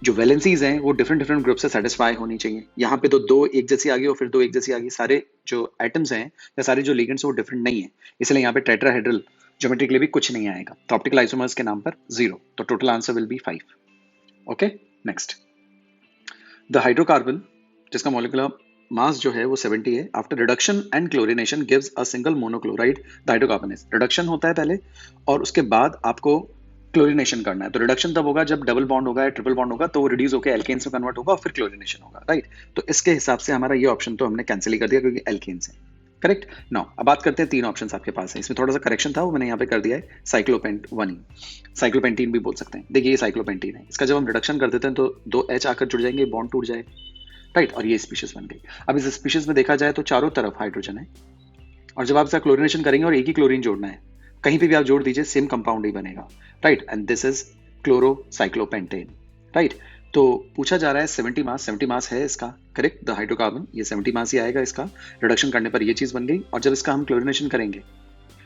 जो वैलेंसीज हैं वो डिफरेंट डिफरेंट ग्रुप से सेटिस्फाई होनी चाहिए। यहाँ पे तो 2 एक जैसी आ गई और फिर 2 एक जैसी आ गई, सारे जो एटम्स हैं या सारे जो लिगेंड्स वो डिफरेंट नहीं है, इसलिए यहाँ पे टेट्राहेड्रल ज्योमेट्री के लिए भी कुछ नहीं आएगा। तो ऑप्टिकल आइसोमर्स के नाम पर 0, तो total answer will B 5। Okay, next the hydrocarbon जिसका मॉलिक्यूलर मास जो है वो 70 है, after reduction and chlorination gives a single monochloride the hydrocarbon is. Reduction होता है पहले और उसके बाद आपको क्लोरिनेशन करना है। तो रिडक्शन तब होगा जब डबल बॉन्ड होगा या ट्रिपल बॉन्ड होगा, तो वो रिड्यूस होकर एल्केन्स में कन्वर्ट होगा और फिर क्लोरिनेशन होगा, राइट। तो इसके हिसाब से हमारा ये ऑप्शन तो हमने कैंसिल ही कर दिया क्योंकि एल्केन्स है, करेक्ट। नाउ अब बात करते हैं 3 ऑप्शन आपके पास है, इसमें थोड़ा सा करेक्शन था वो मैंने यहाँ पे कर दिया है, साइक्लोपेंट-1, साइक्लोपेंटीन भी बोल सकते हैं। देखिए ये साइक्लोपेंटीन है, इसका जब हम रिडक्शन कर देते हैं तो 2 H आकर जुड़ जाएंगे, बॉन्ड टूट जाए, राइट, और ये स्पीशीज बन गई। अब इस स्पीशीज में देखा जाए तो चारों तरफ हाइड्रोजन है, और जब आप इसका क्लोरिनेशन करेंगे और एक ही क्लोरीन जोड़ना है, कहीं पे भी आप जोड़ दीजिए सेम कंपाउंड ही बनेगा, right. And this is chlorocyclopentane, right. तो पूछा जा रहा है 70 मास है इसका, करेक्ट। द हाइड्रोकार्बन ये 70 मास ही आएगा इसका, रिडक्शन करने पर ये चीज बन गई। और जब इसका हम क्लोरिनेशन करेंगे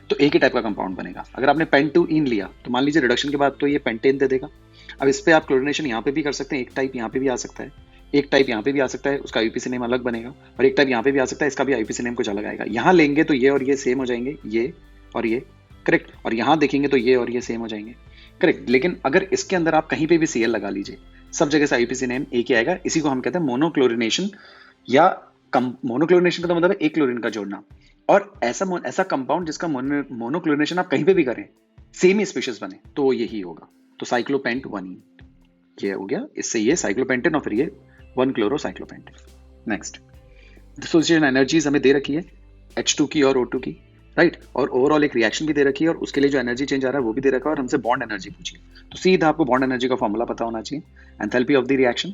तो एक ही टाइप का कंपाउंड बनेगा। अगर आपने पेंटूइन लिया तो मान लीजिए रिडक्शन के बाद तो ये पेंटेन दे देगा। अब इस पे आप क्लोरिनेशन यहाँ पे भी कर सकते हैं, एक टाइप यहाँ पे भी आ सकता है, एक टाइप यहाँ पे भी आ सकता है, उसका आईयूपीसी नेम अलग बनेगा, और एक टाइप यहाँ पे भी आ सकता है, इसका भी आईयूपीसी नेम कुछ अलग आएगा। यहाँ लेंगे तो ये और ये सेम हो जाएंगे, ये और ये, करेक्ट। और यहाँ देखेंगे तो ये और ये सेम हो जाएंगे, करेक्ट। लेकिन अगर इसके अंदर आप कहीं पे भी Cl लगा लीजिए, सब जगह से आईयूपीसी नेम एक ही आएगा। इसी को हम कहते हैं मोनोक्लोरिनेशन, या मोनोक्लोरिनेशन का तो मतलब है एक क्लोरीन का जोड़ना। और ऐसा कंपाउंड जिसका मोनोक्लोरिनेशन आप कहीं पे भी करें सेम ही स्पीशीज बने तो वो यही होगा। तो साइक्लोपेंट-1 ये हो गया, इससे ये साइक्लोपेंटेन और फिर ये 1 क्लोरोसाइक्लोपेंटेन। नेक्स्ट डिसोसिएशन एनर्जीज हमें दे रखी है H2 की और O2 की, राइट। और ओवरऑल एक रिएक्शन भी दे रखी है और उसके लिए जो एनर्जी चेंज आ रहा है वो भी दे रखा है, और हमसे बॉन्ड एनर्जी पूछी। तो सीधा आपको बॉन्ड एनर्जी का फॉर्मूला पता होना चाहिए, एंथैल्पी ऑफ द रिएक्शन,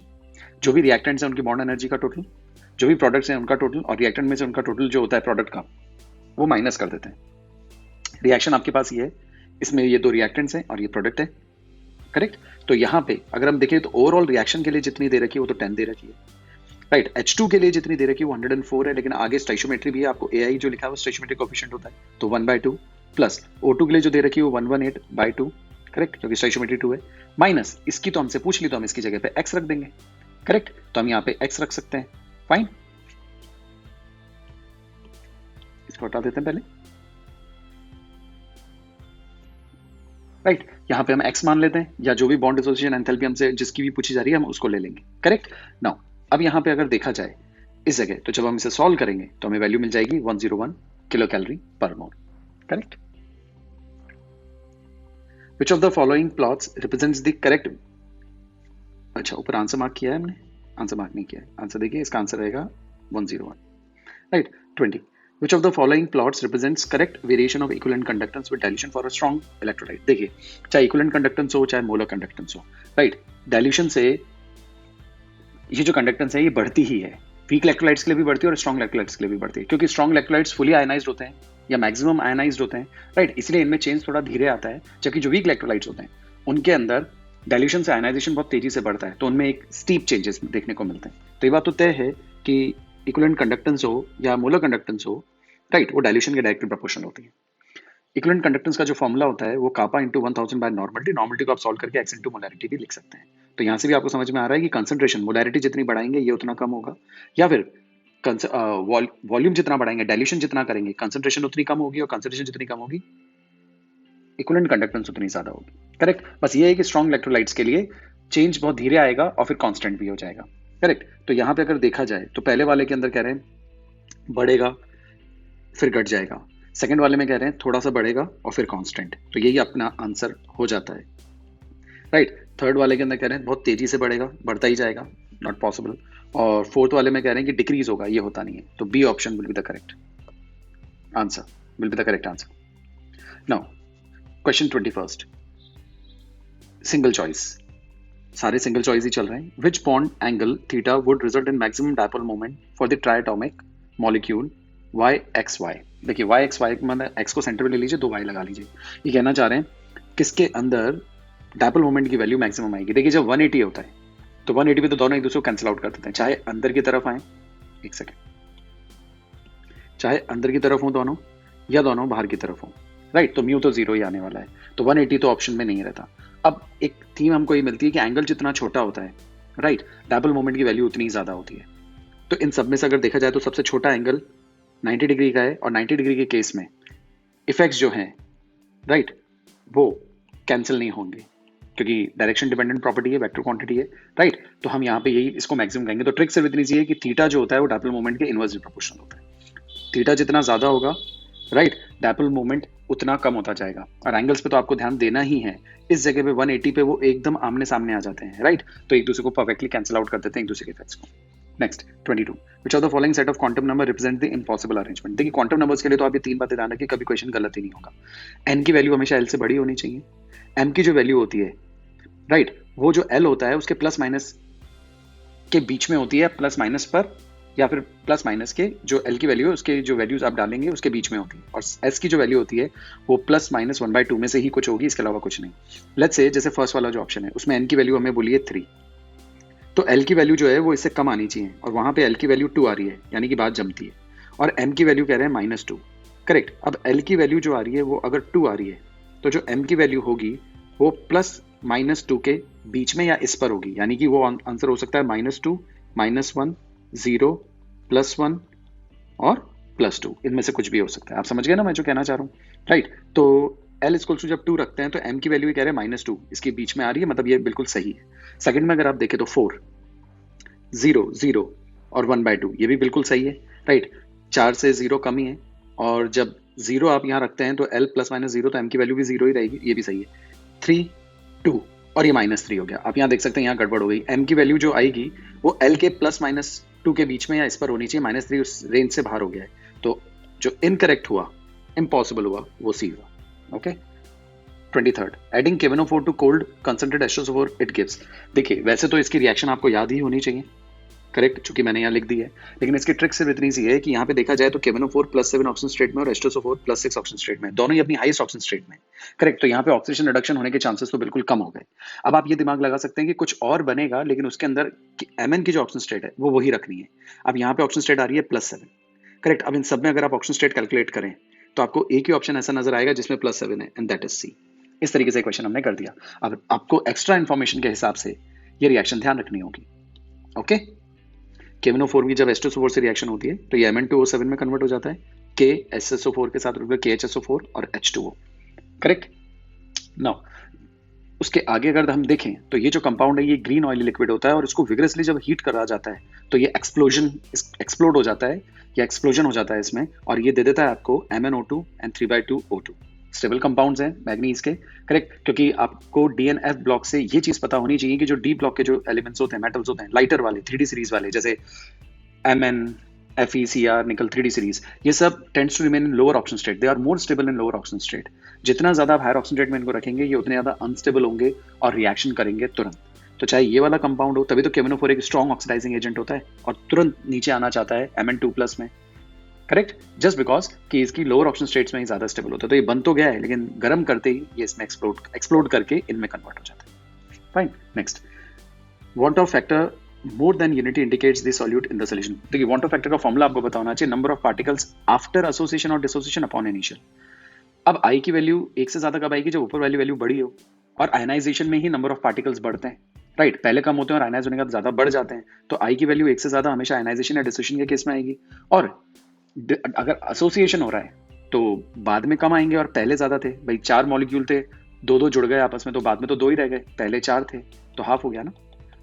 जो भी रिएक्टेंट्स हैं उनकी बॉन्ड एनर्जी का टोटल, जो भी प्रोडक्ट्स हैं उनका टोटल, और रिएक्टेंट में से उनका टोटल जो होता है प्रोडक्ट का वो माइनस कर देते हैं। रिएक्शन आपके पास ये है, इसमें ये 2 रिएक्टेंट्स हैं और ये प्रोडक्ट है, करेक्ट। तो यहाँ पे अगर हम देखें तो ओवरऑल रिएक्शन के लिए जितनी दे रखी है वो तो 10 दे रखी है, राइट। H2 के लिए जितनी दे रखी है वो 104 है, लेकिन आगे स्टोइचियोमेट्री भी है, आपको AI जो लिखा है वो स्टोइचियोमेट्रिक कोएफिशिएंट होता है, तो 1/2 प्लस O2 के लिए जो दे रखी है वो 118/2, करेक्ट, क्योंकि स्टोइचियोमेट्री 2 है, माइनस इसकी तो हमसे पूछ ली तो हम इसकी जगह पे x रख देंगे, करेक्ट। तो हम यहाँ पे x रख सकते हैं, फाइन। इसको हटा देते हैं पहले, राइट। यहाँ पे हम x मान लेते हैं, या जो भी बॉन्ड डिसोसिएशन एंथैल्पी हमसे जिसकी भी पूछी जा रही है हम उसको ले लेंगे, करेक्ट। नाउ अब यहाँ पे अगर देखा जाए इस जगह, तो जब हम इसे सॉल्व करेंगे तो हमें वैल्यू मिल जाएगी 101 kilo calorie per mole, correct. Which of the following plots represents the correct, अच्छा ऊपर आंसर मार्क किया है हमने, आंसर मार्क नहीं किया है, आंसर देखिए, इसका आंसर रहेगा 101, right. 20 which of the following plots represents correct variation of equivalent conductance with dilution for a strong electrolyte। देखिए चाहे equivalent conductance हो चाहे molar conductance हो, राइट, dilution से ये जो कंडक्टेंस है ये बढ़ती ही है, वीक इलेक्ट्रोलाइट्स के लिए भी बढ़ती है और स्ट्रॉन्ग इलेक्ट्रोलाइट्स के लिए भी बढ़ती है, क्योंकि स्ट्रॉन्ग इलेक्ट्रोलाइट्स फुली आयनाइज्ड होते हैं या मैक्सिमम आयनाइज्ड होते हैं, राइट। इसलिए इनमें चेंज थोड़ा धीरे आता है, जबकि जो वीक इलेक्ट्रोलाइट्स होते हैं उनके अंदर डाइल्यूशन से आयनाइजेशन बहुत तेजी से बढ़ता है, तो उनमें एक स्टीप चेंजेस देखने को मिलते हैं। तो ये बात तो तय है कि इक्विवेलेंट कंडक्टेंस हो या मोलर कंडक्टेंस हो, राइट, वो डाइल्यूशन के डायरेक्ट प्रोपोर्शनल होती है। इक्विवेलेंट कंडक्टेंस का जो फॉर्मूला होता है वो kappa into 1000 bye normality, normality को आप सॉल्व करके x इंटू मोलैरिटी भी लिख सकते हैं। तो यहाँ से भी आपको समझ में आ रहा है कि कंसंट्रेशन, मोलैरिटी जितनी बढ़ाएंगे ये उतना कम होगा, या फिर वॉल्यूम जितना बढ़ाएंगे, डाइल्यूशन जितना करेंगे, कंसंट्रेशन उतनी कम होगी, और कंसंट्रेशन जितनी कम होगी इक्विवेलेंट कंडक्टेंस उतनी ज्यादा होगी। करेक्ट। बस ये है कि स्ट्रॉन्ग इलेक्ट्रोलाइट्स के लिए चेंज बहुत धीरे आएगा और फिर कांस्टेंट भी हो जाएगा। करेक्ट। तो यहाँ पे अगर देखा जाए तो पहले वाले के अंदर कह रहे हैं बढ़ेगा फिर घट जाएगा, सेकंड वाले में कह रहे हैं थोड़ा सा बढ़ेगा और फिर कांस्टेंट, तो यही अपना आंसर हो जाता है। राइट। थर्ड वाले के अंदर कह रहे हैं बहुत तेजी से बढ़ेगा, बढ़ता ही जाएगा, नॉट पॉसिबल। और फोर्थ वाले में कह रहे हैं कि डिक्रीज होगा, ये होता नहीं है, तो B option will be the correct answer, will be the correct answer. Now question 21, single choice, सारे सिंगल चॉइस ही चल रहे हैं। Which bond angle theta would result in maximum dipole moment for the triatomic molecule Y X Y. देखिए वाई एक्स वाई मतलब एक्स को सेंटर में ले लीजिए, दो वाई लगा लीजिए। ये कहना चाह रहे हैं किसके अंदर डायपोल मोमेंट की वैल्यू मैक्सिमम आएगी। देखिए जब 180 होता है तो 180 पे तो दोनों एक दूसरे को कैंसिल आउट कर देते हैं, चाहे अंदर की तरफ आए, एक सेकेंड, चाहे अंदर की तरफ हो दोनों या दोनों बाहर की तरफ हो। राइट। तो म्यू तो जीरो ही आने वाला है, तो 180 तो ऑप्शन में नहीं रहता। अब एक थीम हमको ये मिलती है कि एंगल जितना छोटा होता है, राइट, डायपोल मोमेंट की वैल्यू उतनी ज्यादा होती है। तो इन सब में से अगर देखा जाए तो सबसे छोटा एंगल 90 डिग्री का है, और 90 डिग्री के केस में इफेक्ट्स जो हैं, राइट, वो कैंसिल नहीं होंगे क्योंकि डायरेक्शन डिपेंडेंट प्रॉपर्टी है, वेक्टर क्वांटिटी है। राइट। तो हम यहाँ पे यही इसको मैक्सिमम कहेंगे। तो ट्रिक सिर्फ इतनी सी है कि थीटा जो होता है वो डायपोल मोमेंट के इनवर्सली प्रोपोर्शनल होता है। थीटा जितना ज्यादा होगा, राइट, डायपोल मोमेंट उतना कम होता जाएगा। और एंगल्स पे तो आपको ध्यान देना ही है, इस जगह पे 180 पे वो एकदम आमने सामने आ जाते हैं, राइट, तो एक दूसरे को परफेक्टली कैंसिल आउट कर देते हैं एक दूसरे के इफेक्ट्स को। Next 22, which of the following set of quantum number represent the impossible arrangement. देखिए क्वांटम नंबर्स के लिए तो आप ये तीन बातें ध्यान रखिए, कभी क्वेश्चन गलत ही नहीं होगा। एन की वैल्यू हमेशा एल से बड़ी होनी चाहिए। एम की जो वैल्यू होती है, राइट, वो जो एल होता है उसके प्लस माइनस के बीच में होती है, प्लस माइनस पर, या फिर प्लस माइनस के जो एल की वैल्यू है उसके जो वैल्यूज आप डालेंगे उसके बीच में होती है। और एस की जो वैल्यू होती है वो प्लस माइनस 1/2 में से ही कुछ होगी, इसके अलावा कुछ नहीं। लेट्स से जैसे फर्स्ट वाला जो ऑप्शन है उसमें एन की वैल्यू हमें बोली है 3, तो एल की वैल्यू जो है वो इससे कम आनी चाहिए, और वहां पे एल की वैल्यू 2 आ रही है, यानी कि बात जमती है। और एम की वैल्यू कह रहे हैं -2। करेक्ट। अब एल की वैल्यू जो आ रही है वो अगर 2 आ रही है तो जो एम की वैल्यू होगी वो प्लस -2 के बीच में या इस पर होगी, यानी कि वो आंसर हो सकता है -2, -1, 0, +1 और +2, इनमें से कुछ भी हो सकता है। आप समझ गए ना मैं जो कहना चाह रहा हूँ, राइट। तो L इक्वल टू जब 2 रखते हैं तो M की वैल्यू कह रहे हैं -2, इसके बीच में आ रही है, मतलब ये बिल्कुल सही है। सेकंड में अगर आप देखें तो 4, 0, 0 और 1/2 ये भी बिल्कुल सही है, राइट, 4 से 0 कम ही है, और जब 0 आप यहाँ रखते हैं तो L +-0 तो M की वैल्यू भी 0 ही रहेगी, ये भी सही है। 3, 2 और ये -3 हो गया। आप यहाँ देख सकते हैं यहाँ गड़बड़ हो गई। M की वैल्यू जो आएगी वो L के +-2 के बीच में या इस पर होनी चाहिए, -3 उस रेंज से बाहर हो गया है, तो जो इनकरेक्ट हुआ, इम्पॉसिबल हुआ, वो सी हुआ। Okay. 23, adding KNO4 to cold concentrated H2SO4 it gives. देखिए वैसे तो इसकी रिएक्शन आपको याद ही होनी चाहिए, करेक्ट, चूंकि मैंने यहाँ लिख दी है, लेकिन इसकी ट्रिक सिर्फ इतनी सी है कि यहाँ पे देखा जाए तो KNO4 +7 ऑक्सीजन स्टेट में और H2SO4 +6 ऑक्सीजन स्टेट में, दोनों ही अपनी हाईएस्ट ऑक्सीजन स्टेट में, करेक्ट। तो यहाँ पे ऑक्सीजन रिडक्शन होने के चांसेस तो बिल्कुल कम हो गए। अब आप ये दिमाग लगा सकते हैं कि कुछ और बनेगा, लेकिन उसके अंदर Mn की जो ऑक्सीजन स्टेट है वो वही रखनी है। अब यहाँ पे ऑक्सीजन स्टेट आ रही है +7, करेक्ट। अब इन सब में अगर आप ऑक्सीजन स्टेट कैलकुलेट करें तो आपको एक ही ऑप्शन ऐसा नजर आएगा जिसमें +7 है, एंड दैट इज सी। इस तरीके से क्वेश्चन हमने कर दिया। अब आपको एक्स्ट्रा इन्फॉर्मेशन के हिसाब से ये रिएक्शन ध्यान रखनी होगी। ओके। KNO4 की जब H2SO4 से रिएक्शन होती है तो ये Mn2O7 में कन्वर्ट हो जाता है, KSSO4 के साथ KHSO4 और H2O, करेक्ट। नाउ उसके आगे अगर हम देखें तो ये जो कंपाउंड है ये ग्रीन ऑयली लिक्विड होता है, और इसको विग्रेसली जब हीट करा जाता है तो ये एक्सप्लोड हो जाता है, या एक्सप्लोजन हो जाता है इसमें, और ये दे देता है आपको MnO2 and 3/2O2। Stable compounds हैं मैग्नीज के, करेक्ट, क्योंकि आपको DNF ब्लॉक से ये चीज पता होनी चाहिए कि जो डी ब्लॉक के जो एलिमेंट्स होते हैं, मेटल्स होते हैं, लाइटर वाले 3D सीरीज वाले, जैसे Mn, Fe, Cr, निकल 3D सीरीज, ये सब tends to remain in lower oxygen state, they are more stable in lower oxygen state. जितना ज्यादा आप हायर ऑक्सीजन स्टेट में इनको रखेंगे ये उतने ज्यादा अनस्टेबल होंगे और रिएक्शन करेंगे तुरंत। तो चाहे ये वाला कंपाउंड हो, तभी तो KNO4 एक स्ट्रॉन्ग ऑक्सीडाइजिंग एजेंट होता है और तुरंत नीचे आना चाहता है Mn2+ में, करेक्ट, जस्ट बिकॉज कि इसकी लोअर ऑक्सीजन स्टेट्स में ही ज्यादा स्टेबल होता है। तो ये बन तो गया है, लेकिन गर्म करते ही ये इसमें एक्सप्लोड करके इनमें कन्वर्ट हो जाता है। Fine. Next, want of factor more than unity indicates the solute in the solution. देखिए वांट ऑफ फैक्टर का फॉर्मूला आपको पता होना चाहिए, number of particles after association और डिसोसिएशन अपॉन इनिशियल। अब I की वैल्यू एक से ज्यादा कब आएगी, जब ऊपर वाली वैल्यू बड़ी हो, और आयनाइजेशन में ही नंबर ऑफ पार्टिकल्स बढ़ते हैं, राइट, पहले कम होते हैं और आयनाइज होने के बाद ज्यादा बढ़ जाते हैं, तो आई की वैल्यू एक से ज्यादा हमेशा आयनाइजेशन या डिसोसिएशन के केस में आएगी। और अगर एसोसिएशन हो रहा है तो बाद में कम आएंगे और पहले ज्यादा थे। भाई 4 मॉलिक्यूल थे, दो दो जुड़ गए आपस में, तो बाद में तो 2 ही रह गए, पहले 4 थे, तो हाफ हो गया ना।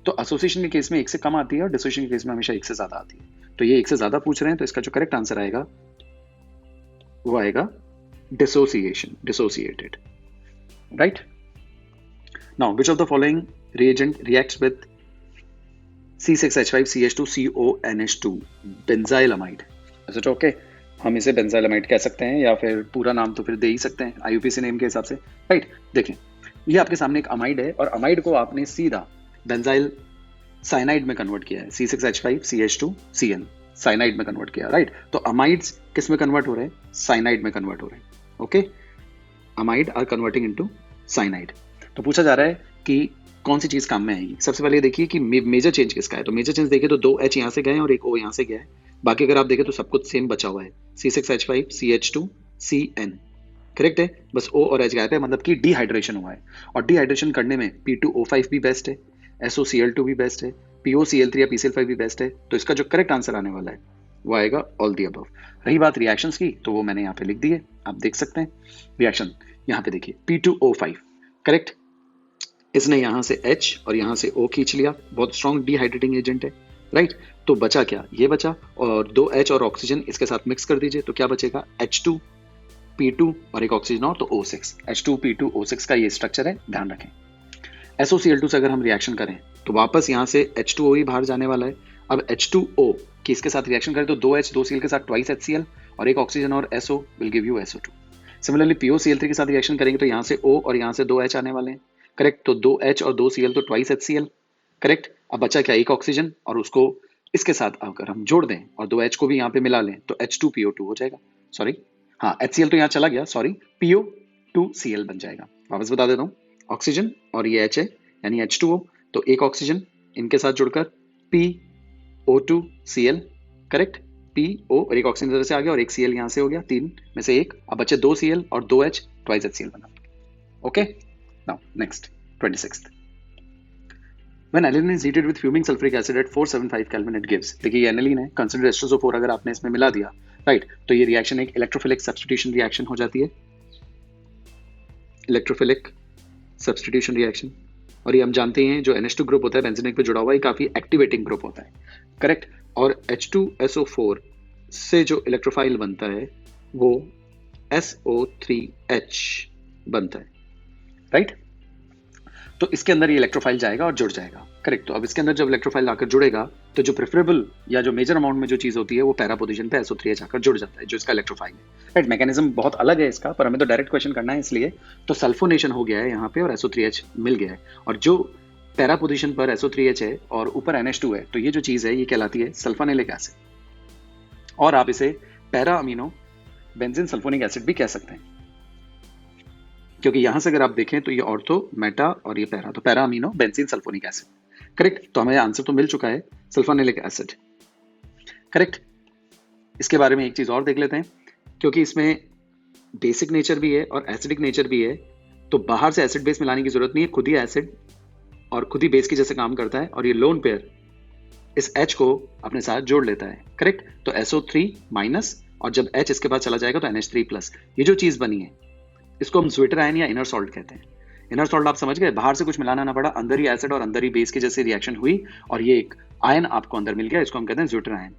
तो एसोसिएशन के केस में 1 से कम आती है और डिसोसिएशन के केस में हमेशा 1 से ज्यादा आती है। तो ये 1 से ज्यादा पूछ रहे हैं, तो इसका जो करेक्ट आंसर आएगा वो आएगा dissociation, dissociated, right. Now which of the following reagent reacts with C6H5CH2CONH2 benzylamide. Is it okay? हम इसे बेंजाइलमाइड कह सकते हैं या फिर पूरा नाम तो फिर दे ही सकते हैं आईयूपीसी नेम के हिसाब से, राइट। देखें, ये आपके सामने एक अमाइड है और अमाइड को आपने सीधा बेंजाइल साइनाइड में कन्वर्ट किया है, C6H5CH2CN साइनाइड में कन्वर्ट किया, राइट। तो अमाइड्स किस में कन्वर्ट हो रहे हैं? साइनाइड में कन्वर्ट हो रहे हैं, okay. Amide are converting into cyanide. तो पूछा जा रहा है कि कौन सी चीज काम में आएगी। सबसे पहले देखिए कि मेजर चेंज किसका है। तो मेजर चेंज देखिए तो 2 H यहाँ से गए और एक O यहाँ से गया है। बाकी अगर आप देखें तो सब कुछ सेम बचा हुआ है, C6H5CH2CN, करेक्ट है। बस O और H गायब है, मतलब कि डिहाइड्रेशन हुआ है। और डिहाइड्रेशन करने में P2O5 भी बेस्ट है, SOCl2 भी बेस्ट है, POCl3 या PCl5 भी बेस्ट है। तो इसका जो करेक्ट आंसर आने वाला है वो आएगा ऑल दी अबव। रही बात रिएक्शंस की, तो वो मैंने यहाँ पे लिख दी है, आप देख सकते हैं। रिएक्शन यहाँ पे देखिए, P2O5, करेक्ट। इसने यहां से H और यहां से O खींच लिया, बहुत स्ट्रॉन्ग डिहाइड्रेटिंग एजेंट है, राइट। तो बचा क्या? ये बचा, और 2 H और ऑक्सीजन इसके साथ मिक्स कर दीजिए, तो क्या बचेगा? H2P2 और एक ऑक्सीजन और, तो O6। H2P2O6 का ये स्ट्रक्चर है, ध्यान रखें। SOCl2 से अगर हम रिएक्शन करें तो वापस यहां से H2O ही बाहर जाने वाला है। अब H2O की इसके साथ रिएक्शन करें तो 2H 2Cl के साथ ट्वाइस HCl और एक ऑक्सीजन और SO will give you SO2। Similarly POCl3 के साथ रिएक्शन करेंगे तो यहाँ से O और यहाँ से 2H आने वाले हैं, करेक्ट। तो 2H और 2Cl तो ट्वाइस HCl, करेक्ट। अब बचा क्या? एक ऑक्सीजन, और उसको इसके साथ अगर हम जोड़ दें और 2H को भी यहाँ पे मिला लें तो H2PO2 हो जाएगा। सॉरी, हाँ, HCl तो यहाँ चला गया, सॉरी, PO2Cl बन जाएगा। वापस बता देता हूँ, ऑक्सीजन और ये H है यानी H2O, तो एक ऑक्सीजन इनके साथ जुड़कर PO2Cl, करेक्ट। PO और एक ऑक्सीजन इधर से आ गया और एक Cl यहाँ से हो गया, 3 में से 1। अब बचे 2 Cl और 2H, ट्वाइस HCl बना, okay. Now, next, 26th. When aniline is heated with fuming sulfuric acid at 475 Kelvin, it gives. देखिए ये एनिलीन है, कंसिडर H2SO4 अगर आपने इसमें मिला दिया, राइट, तो ये रिएक्शन एक इलेक्ट्रोफिलिक सब्स्टिट्यूशन रिएक्शन हो जाती है, इलेक्ट्रोफिलिक सब्स्टिट्यूशन रिएक्शन। और ये हम जानते हैं जो NH2 ग्रुप होता है बेंजीन पे जुड़ा हुआ है, काफी एक्टिवेटिंग ग्रुप होता है, करेक्ट। और H2SO4 से जो इलेक्ट्रोफाइल बनता है वो SO3H बनता है, राइट। तो इसके अंदर ये इलेक्ट्रोफाइल जाएगा और जुड़ जाएगा, करेक्ट। तो अब इसके अंदर जब इलेक्ट्रोफाइल आकर जुड़ेगा तो जो प्रेफरेबल या जो मेजर अमाउंट में जो चीज होती है वो पैरा पोजीशन पे SO3H आकर जुड़ जाता है, जो इसका इलेक्ट्रोफाइल है, राइट। मैकेनिज्म बहुत अलग है इसका, पर हमें तो डायरेक्ट क्वेश्चन करना है इसलिए। तो सल्फोनेशन हो गया है यहाँ पे और SO3H मिल गया है, और जो पैरा पोजीशन पर SO3H है और ऊपर NH2 है, तो ये जो चीज है ये कहलाती है सल्फोनिलिक एसिड, और आप इसे para amino benzene sulphonic acid भी कह सकते हैं, क्योंकि यहां से अगर आप देखें तो ये ऑर्थो, मेटा और ये पैरा, तो para amino benzene sulphonic acid, correct. तो हमें आंसर तो मिल चुका है, सल्फोनिलिक एसिड, करेक्ट। इसके बारे में एक चीज और देख लेते हैं, क्योंकि इसमें बेसिक नेचर भी है और एसिडिक नेचर भी है, तो बाहर से एसिड बेस मिलाने की जरूरत नहीं है, खुद ही एसिड और खुद ही बेस की जैसे काम करता है, और ये लोन पेयर इस H को अपने साथ जोड़ लेता है, करेक्ट। तो SO3 माइनस, और जब H इसके बाद चला जाएगा तो NH3 प्लस। ये जो चीज बनी है इसको हम ज्विटर आयन या इनर सॉल्ट कहते हैं। इनर सॉल्ट आप समझ गए, बाहर से कुछ मिलाना ना पड़ा, अंदर ही एसिड और अंदर ही बेस की जैसे रिएक्शन हुई और ये एक आयन आपको अंदर मिल गया, इसको हम कहते हैं ज्विटर आयन।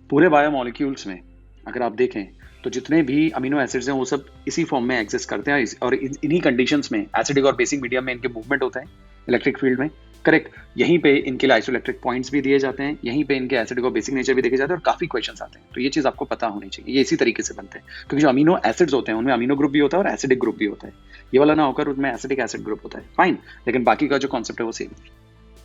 पूरे बायोमोलिक्यूल्स में अगर आप देखें तो जितने भी अमीनो एसिड्स हैं वो सब इसी फॉर्म में एग्जिस्ट करते हैं, और इन्हीं कंडीशंस में एसिडिक और बेसिक मीडियम में इनके मूवमेंट होता है इलेक्ट्रिक फील्ड में, करेक्ट। यहीं पे इनके लिए आइसोइलेक्ट्रिक पॉइंट्स भी दिए जाते हैं, यहीं पे इनके एसिडिक और बेसिक नेचर भी देखे जाते हैं, और काफी क्वेश्चंस आते हैं। तो ये चीज आपको पता होनी चाहिए, ये इसी तरीके से बनते हैं, क्योंकि जो अमीनो एसिड्स होते हैं उनमें अमीनो ग्रुप भी होता है और एसिडिक ग्रुप भी होता है। ये वाला ना होकर उसमें एसिडिक एसिड ग्रुप होता है, फाइन, लेकिन बाकी का जो कॉन्सेप्ट है वो same.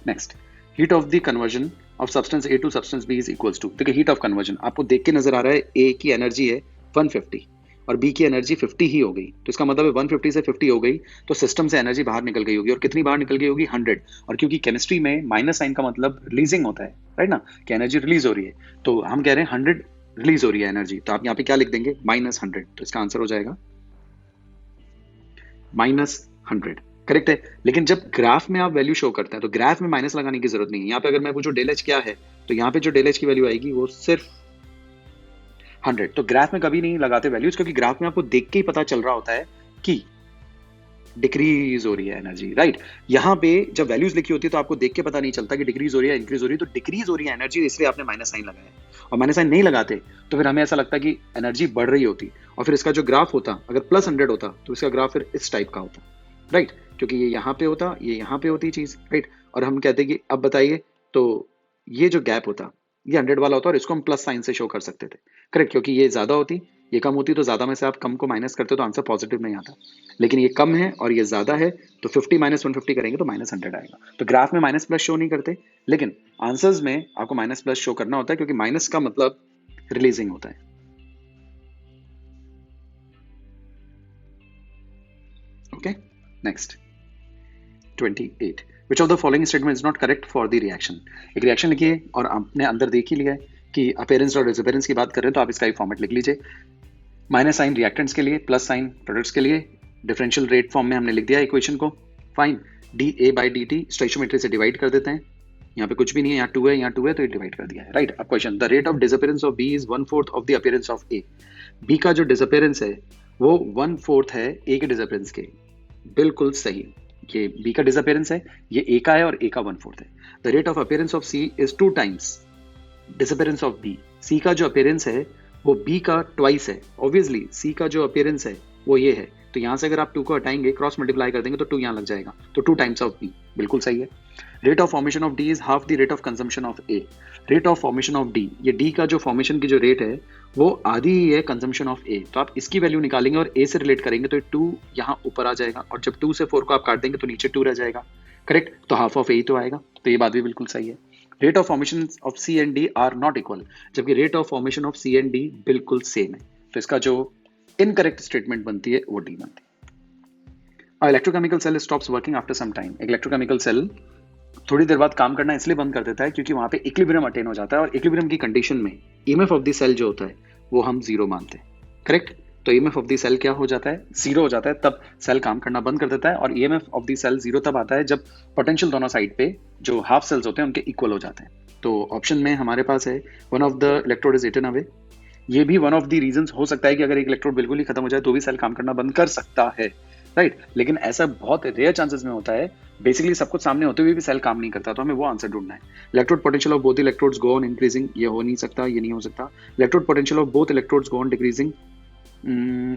Next, heat of the conversion of substance A to substance B is equals to. देखिए हीट ऑफ कन्वर्जन आपको देख के नजर आ रहा है, A की एनर्जी है 150 और B की एनर्जी 50 ही हो गई, तो इसका मतलब है 150 से 50 हो गई, तो सिस्टम से एनर्जी बाहर निकल गई होगी, और कितनी बाहर निकल गई होगी? 100। और क्योंकि केमिस्ट्री में माइनस साइन का मतलब रिलीजिंग होता है, राइट ना, कि एनर्जी रिलीज हो रही है, तो हम कह रहे हैं 100 रिलीज हो रही है एनर्जी, तो आप यहाँ पे क्या लिख देंगे? -100। तो इसका आंसर हो जाएगा -100, करेक्ट है। लेकिन जब ग्राफ में आप वैल्यू शो करते हैं तो ग्राफ में माइनस लगाने की जरूरत नहीं है। यहाँ पे अगर मैं पूछूं डेल एच क्या है, तो यहाँ पे जो डेल एच की वैल्यू आएगी वो सिर्फ 100। तो ग्राफ में कभी नहीं लगाते वैल्यूज, क्योंकि ग्राफ में आपको देख के ही पता चल रहा होता है कि डिक्रीज हो रही है एनर्जी, राइट। यहाँ पे जब वैल्यूज लिखी होती है तो आपको देख के पता नहीं चलता कि डिक्रीज हो रही है इंक्रीज हो रही है। तो डिक्रीज हो रही है एनर्जी, इसलिए आपने माइनस साइन लगाया। और माइनस साइन नहीं लगाते तो फिर हमें ऐसा लगता कि एनर्जी बढ़ रही होती, और फिर इसका जो ग्राफ होता अगर प्लस 100 होता तो इसका ग्राफ फिर इस टाइप का होता, राइट। क्योंकि ये यहाँ पे होता, ये यहाँ पे होती चीज, राइट। और हम कहते कि अब बताइए, तो ये जो गैप होता ये 100 वाला होता और इसको हम प्लस साइन से शो कर सकते थे, करेक्ट। क्योंकि ये ज्यादा होती, ये कम होती, तो ज्यादा में से आप कम को माइनस करते तो आंसर पॉजिटिव नहीं आता। लेकिन ये कम है और ये ज्यादा है, तो 50 माइनस 150 करेंगे तो माइनस 100 आएगा। तो ग्राफ में माइनस प्लस शो नहीं करते, लेकिन आंसर्स में आपको माइनस प्लस शो करना होता है, क्योंकि माइनस का मतलब रिलीजिंग होता है। Okay, next 28, which of the following statement is not correct for the reaction. एक रिएक्शन लिखिए और आपने अंदर देख ही लिया है कि अपेयरेंस और डिसअपेयरेंस की बात कर रहे हैं, तो आप इसका एक फॉर्मेट लिख लीजिए। माइनस साइन रिएक्टेंट्स के लिए, प्लस साइन प्रोडक्ट्स के लिए, डिफरेंशियल रेट फॉर्म में हमने लिख दिया इक्वेशन को, fine. D A by D T stoichiometry से डिवाइड कर देते हैं। यहाँ पे कुछ भी नहीं है, यहाँ 2 है, यहाँ 2 है, तो ये डिवाइड कर दिया है, राइट। अब question, the rate of disappearance of B is 1/4 of the appearance of A. B का जो डिसअपेयरेंस है वो 1/4 है ए के डिसअपेयरेंस के। बिल्कुल सही, ये बी का डिसअपेयरेंस है, ये ए का है, और ए का 1/4 है। The rate of appearance of C is 2 times disappearance of B. C का जो अपीयरेंस है वो बी का ट्वाइस है। ऑब्वियसली सी का जो अपीयरेंस है वो ये है, तो यहां से अगर आप 2 को हटाएंगे, क्रॉस मल्टीप्लाई कर देंगे तो 2 यहां लग जाएगा, तो 2 टाइम्स ऑफ बी। बिल्कुल सही है। Rate of formation of D is half the rate of consumption of A. Rate of formation of D, ये डी का जो फॉर्मेशन की जो रेट है वो आधी ही है कंजम्पशन ऑफ ए। तो आप इसकी वैल्यू निकालेंगे और ए से रिलेट करेंगे तो 2 यहाँ ऊपर आ जाएगा, और जब 2 से 4 को आप काट देंगे तो नीचे 2 रह जाएगा, करेक्ट। तो हाफ ऑफ ए तो आएगा, तो ये बात भी बिल्कुल सही है। Rate of formation of C and D are not equal, जबकि rate of formation of C and D बिल्कुल सेम है। तो इसका जो इनकरेक्ट स्टेटमेंट बनती है वो डी बनती है। Electrochemical cell stops working after some time. Electrochemical cell थोड़ी देर बाद काम करना इसलिए बंद कर देता है क्योंकि वहां पे इक्विलिब्रियम अटेन हो जाता है, और इक्विलिब्रियम की कंडीशन में ईएमएफ ऑफ द सेल जो होता है वो हम जीरो मानते हैं, करेक्ट। तो ईएमएफ ऑफ द सेल क्या हो जाता है, जीरो हो जाता है, तब सेल काम करना बंद कर देता है। और EMF of the cell zero तब आता है जब पोटेंशियल दोनों साइड पे जो हाफ सेल्स होते हैं उनके इक्वल हो जाते हैं। तो ऑप्शन में हमारे पास है one of the electrode is eaten away. ये भी वन ऑफ द रीजंस हो सकता है कि अगर एक इलेक्ट्रोड बिल्कुल ही खत्म हो जाए तो भी सेल काम करना बंद कर सकता है, राइट। लेकिन ऐसा बहुत रेयर चांसेस में होता है, बेसिकली सब कुछ सामने होते हुए भी सेल काम नहीं करता, तो हमें वो आंसर ढूंढना है। Electrode potential of both electrodes go on increasing, ये हो नहीं सकता, ये नहीं हो सकता। Electrode potential of both electrodes go on decreasing,